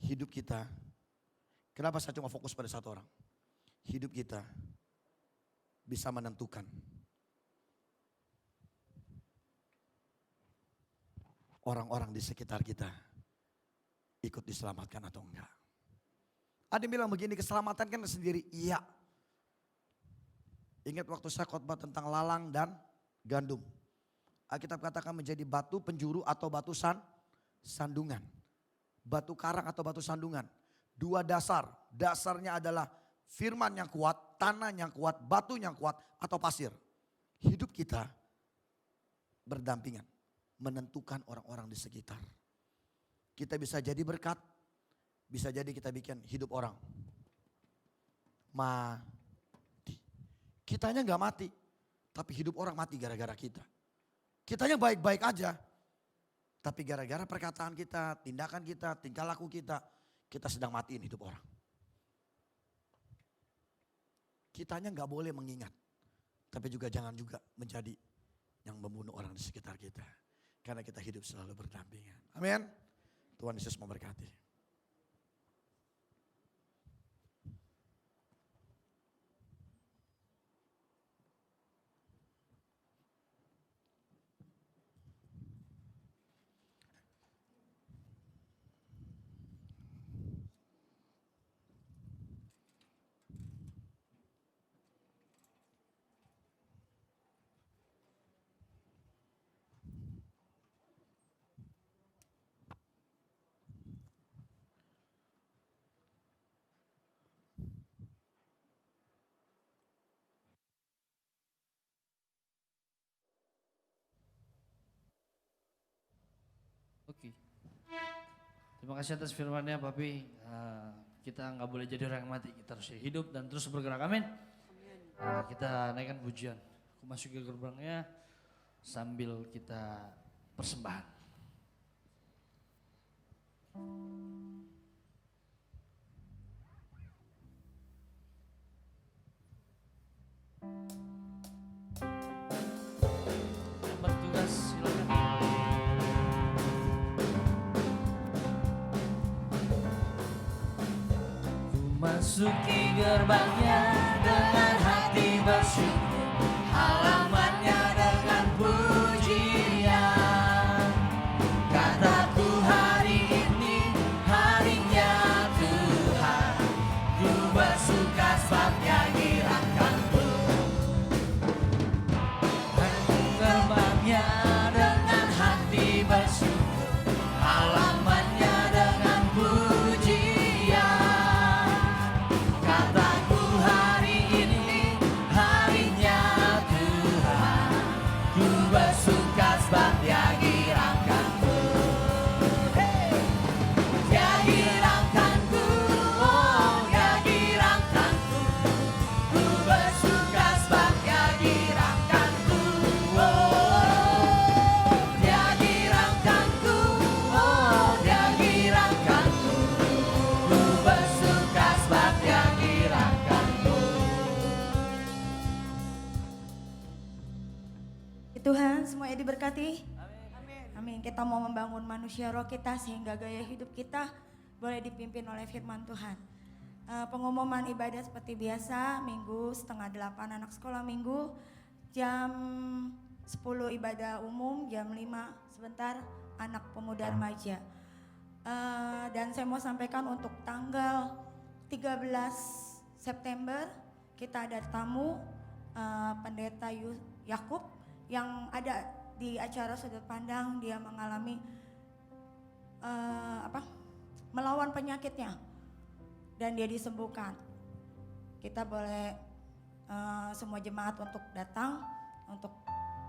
Hidup kita, kenapa saya cuma fokus pada satu orang? Hidup kita bisa menentukan orang-orang di sekitar kita ikut diselamatkan atau enggak. Ada yang bilang begini, keselamatan kan sendiri, iya. Ingat waktu saya khotbah tentang lalang dan gandum. Alkitab katakan menjadi batu penjuru atau batu sandungan. Batu karang atau batu sandungan. 2 dasar. Dasarnya adalah firman yang kuat, tanah yang kuat, batu yang kuat atau pasir. Hidup kita berdampingan. Menentukan orang-orang di sekitar. Kita bisa jadi berkat. Bisa jadi kita bikin hidup orang mati. Kitanya gak mati, tapi hidup orang mati gara-gara kita. Kitanya baik-baik aja, tapi gara-gara perkataan kita, tindakan kita, tingkah laku kita sedang matiin hidup orang. Kitanya gak boleh mengingat, tapi juga jangan juga menjadi yang membunuh orang di sekitar kita. Karena kita hidup selalu berdampingan. Amin. Tuhan Yesus memberkati.
Oke. Terima kasih atas firman-Nya Papi. Kita nggak boleh jadi orang yang mati, kita harus hidup dan terus bergerak. Amin. Kita naikkan pujian. Aku masuk ke gerbangnya. sambil kita persembahan. Yang bertugas silakan. Masuki gerbangnya dengan hati bersyukur, halamannya dengan pujian. Kataku hari ini harinya Tuhan, ku bersuka sebabnya girakanku. Aku gerbangnya dengan hati bersyukur, halamannya dengan pujian. Kataku hari ini harinya Tuhan, ku bersuka sebab Dia girakanku. Hey! Dia girakanku, oh Dia girakanku, ku bersuka sebab Dia girakanku. Oh, Dia girakanku, oh Dia girakanku, ku bersuka sebab Dia girakanku.
Tuhan, semuanya diberkati. Amin. Kita mau membangun manusia roh kita sehingga gaya hidup kita boleh dipimpin oleh firman Tuhan. Pengumuman ibadah seperti biasa, Minggu 7:30 anak sekolah Minggu, jam 10 ibadah umum, jam 5 sebentar anak pemuda remaja. Dan saya mau sampaikan untuk tanggal 13 September kita ada tamu Pendeta Yakub yang ada di acara sudut pandang. Dia mengalami melawan penyakitnya dan dia disembuhkan. Kita boleh semua jemaat untuk datang untuk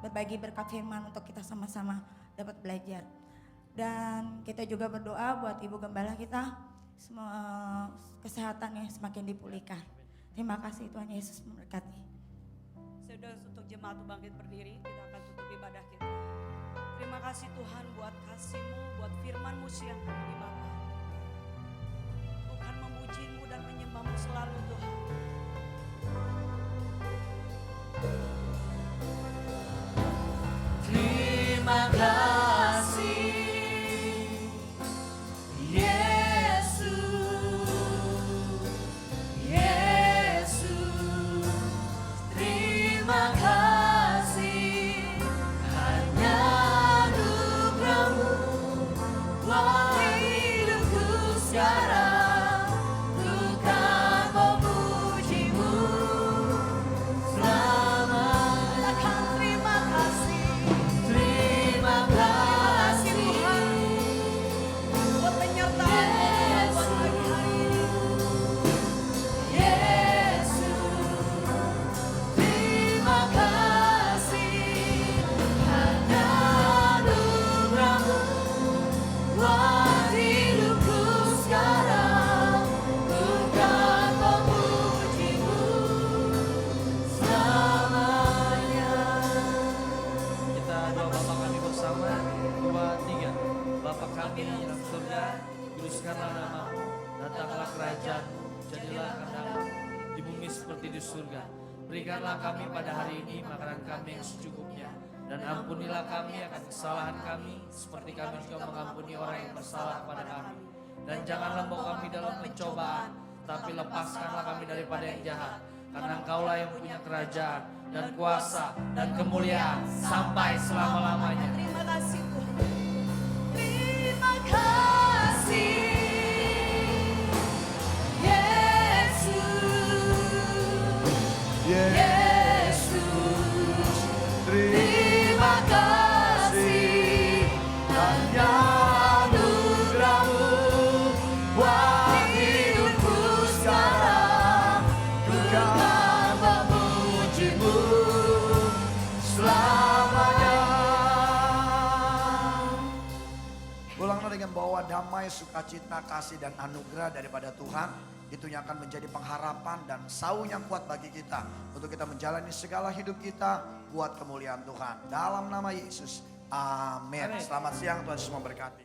berbagi berkat firman, untuk kita sama-sama dapat belajar. Dan kita juga berdoa buat Ibu Gembala kita, semua kesehatannya semakin dipulihkan. Terima kasih, Tuhan Yesus memberkati.
Saudara, untuk jemaat bangkit berdiri, kita akan tutup ibadah kita. Terima kasih Tuhan buat kasih-Mu, buat firman-Mu siang hari ini Bapa. Bukan memuji-Mu dan menyembah-Mu selalu Tuhan.
Terima kasih Yesus, Yesus. Terima kasih hanya anugerah-Mu buat hidupku sekarang. Ku kan memuji-Mu selamanya.
Terima kasih.
Terima kasih
Tuhan buat penyertaan-Mu buat pagi hari ini.
Yesus. Terima kasih hanya anugerah-Mu buat hidupku sekarang. Ku kan memuji-Mu selamanya. Kita doa Bapa kami bersama, 2, 3. Bapa kami yang dalam surga, kuduskanlah nama-Mu, datanglah kerajaan-Mu, jadilah kehendak-Mu di bumi seperti di surga. Berikanlah kami pada hari ini makanan kami yang secukupnya, dan ampunilah kami akan kesalahan kami, seperti kami juga mengampuni orang yang bersalah kepada kami. Dan janganlah bawa kami dalam pencobaan, tapi lepaskanlah kami daripada yang jahat. Karena Engkaulah yang punya kerajaan, dan kuasa, dan kemuliaan, sampai selama-lamanya.
Terima kasih Tuhan.
Terima kasih Yesus, Yesus. Terima kasih hanya anugerah-Mu buat hidupku sekarang. Ku kan memuji-Mu selamanya.
Pulanglah dengan bawa damai, sukacita, kasih dan anugerah daripada Tuhan Itu yang akan menjadi pengharapan dan saung yang kuat bagi kita. Untuk kita menjalani segala hidup kita buat kemuliaan Tuhan. Dalam nama Yesus. Amin.
Amin.
Selamat siang, Tuhan Yesus memberkati.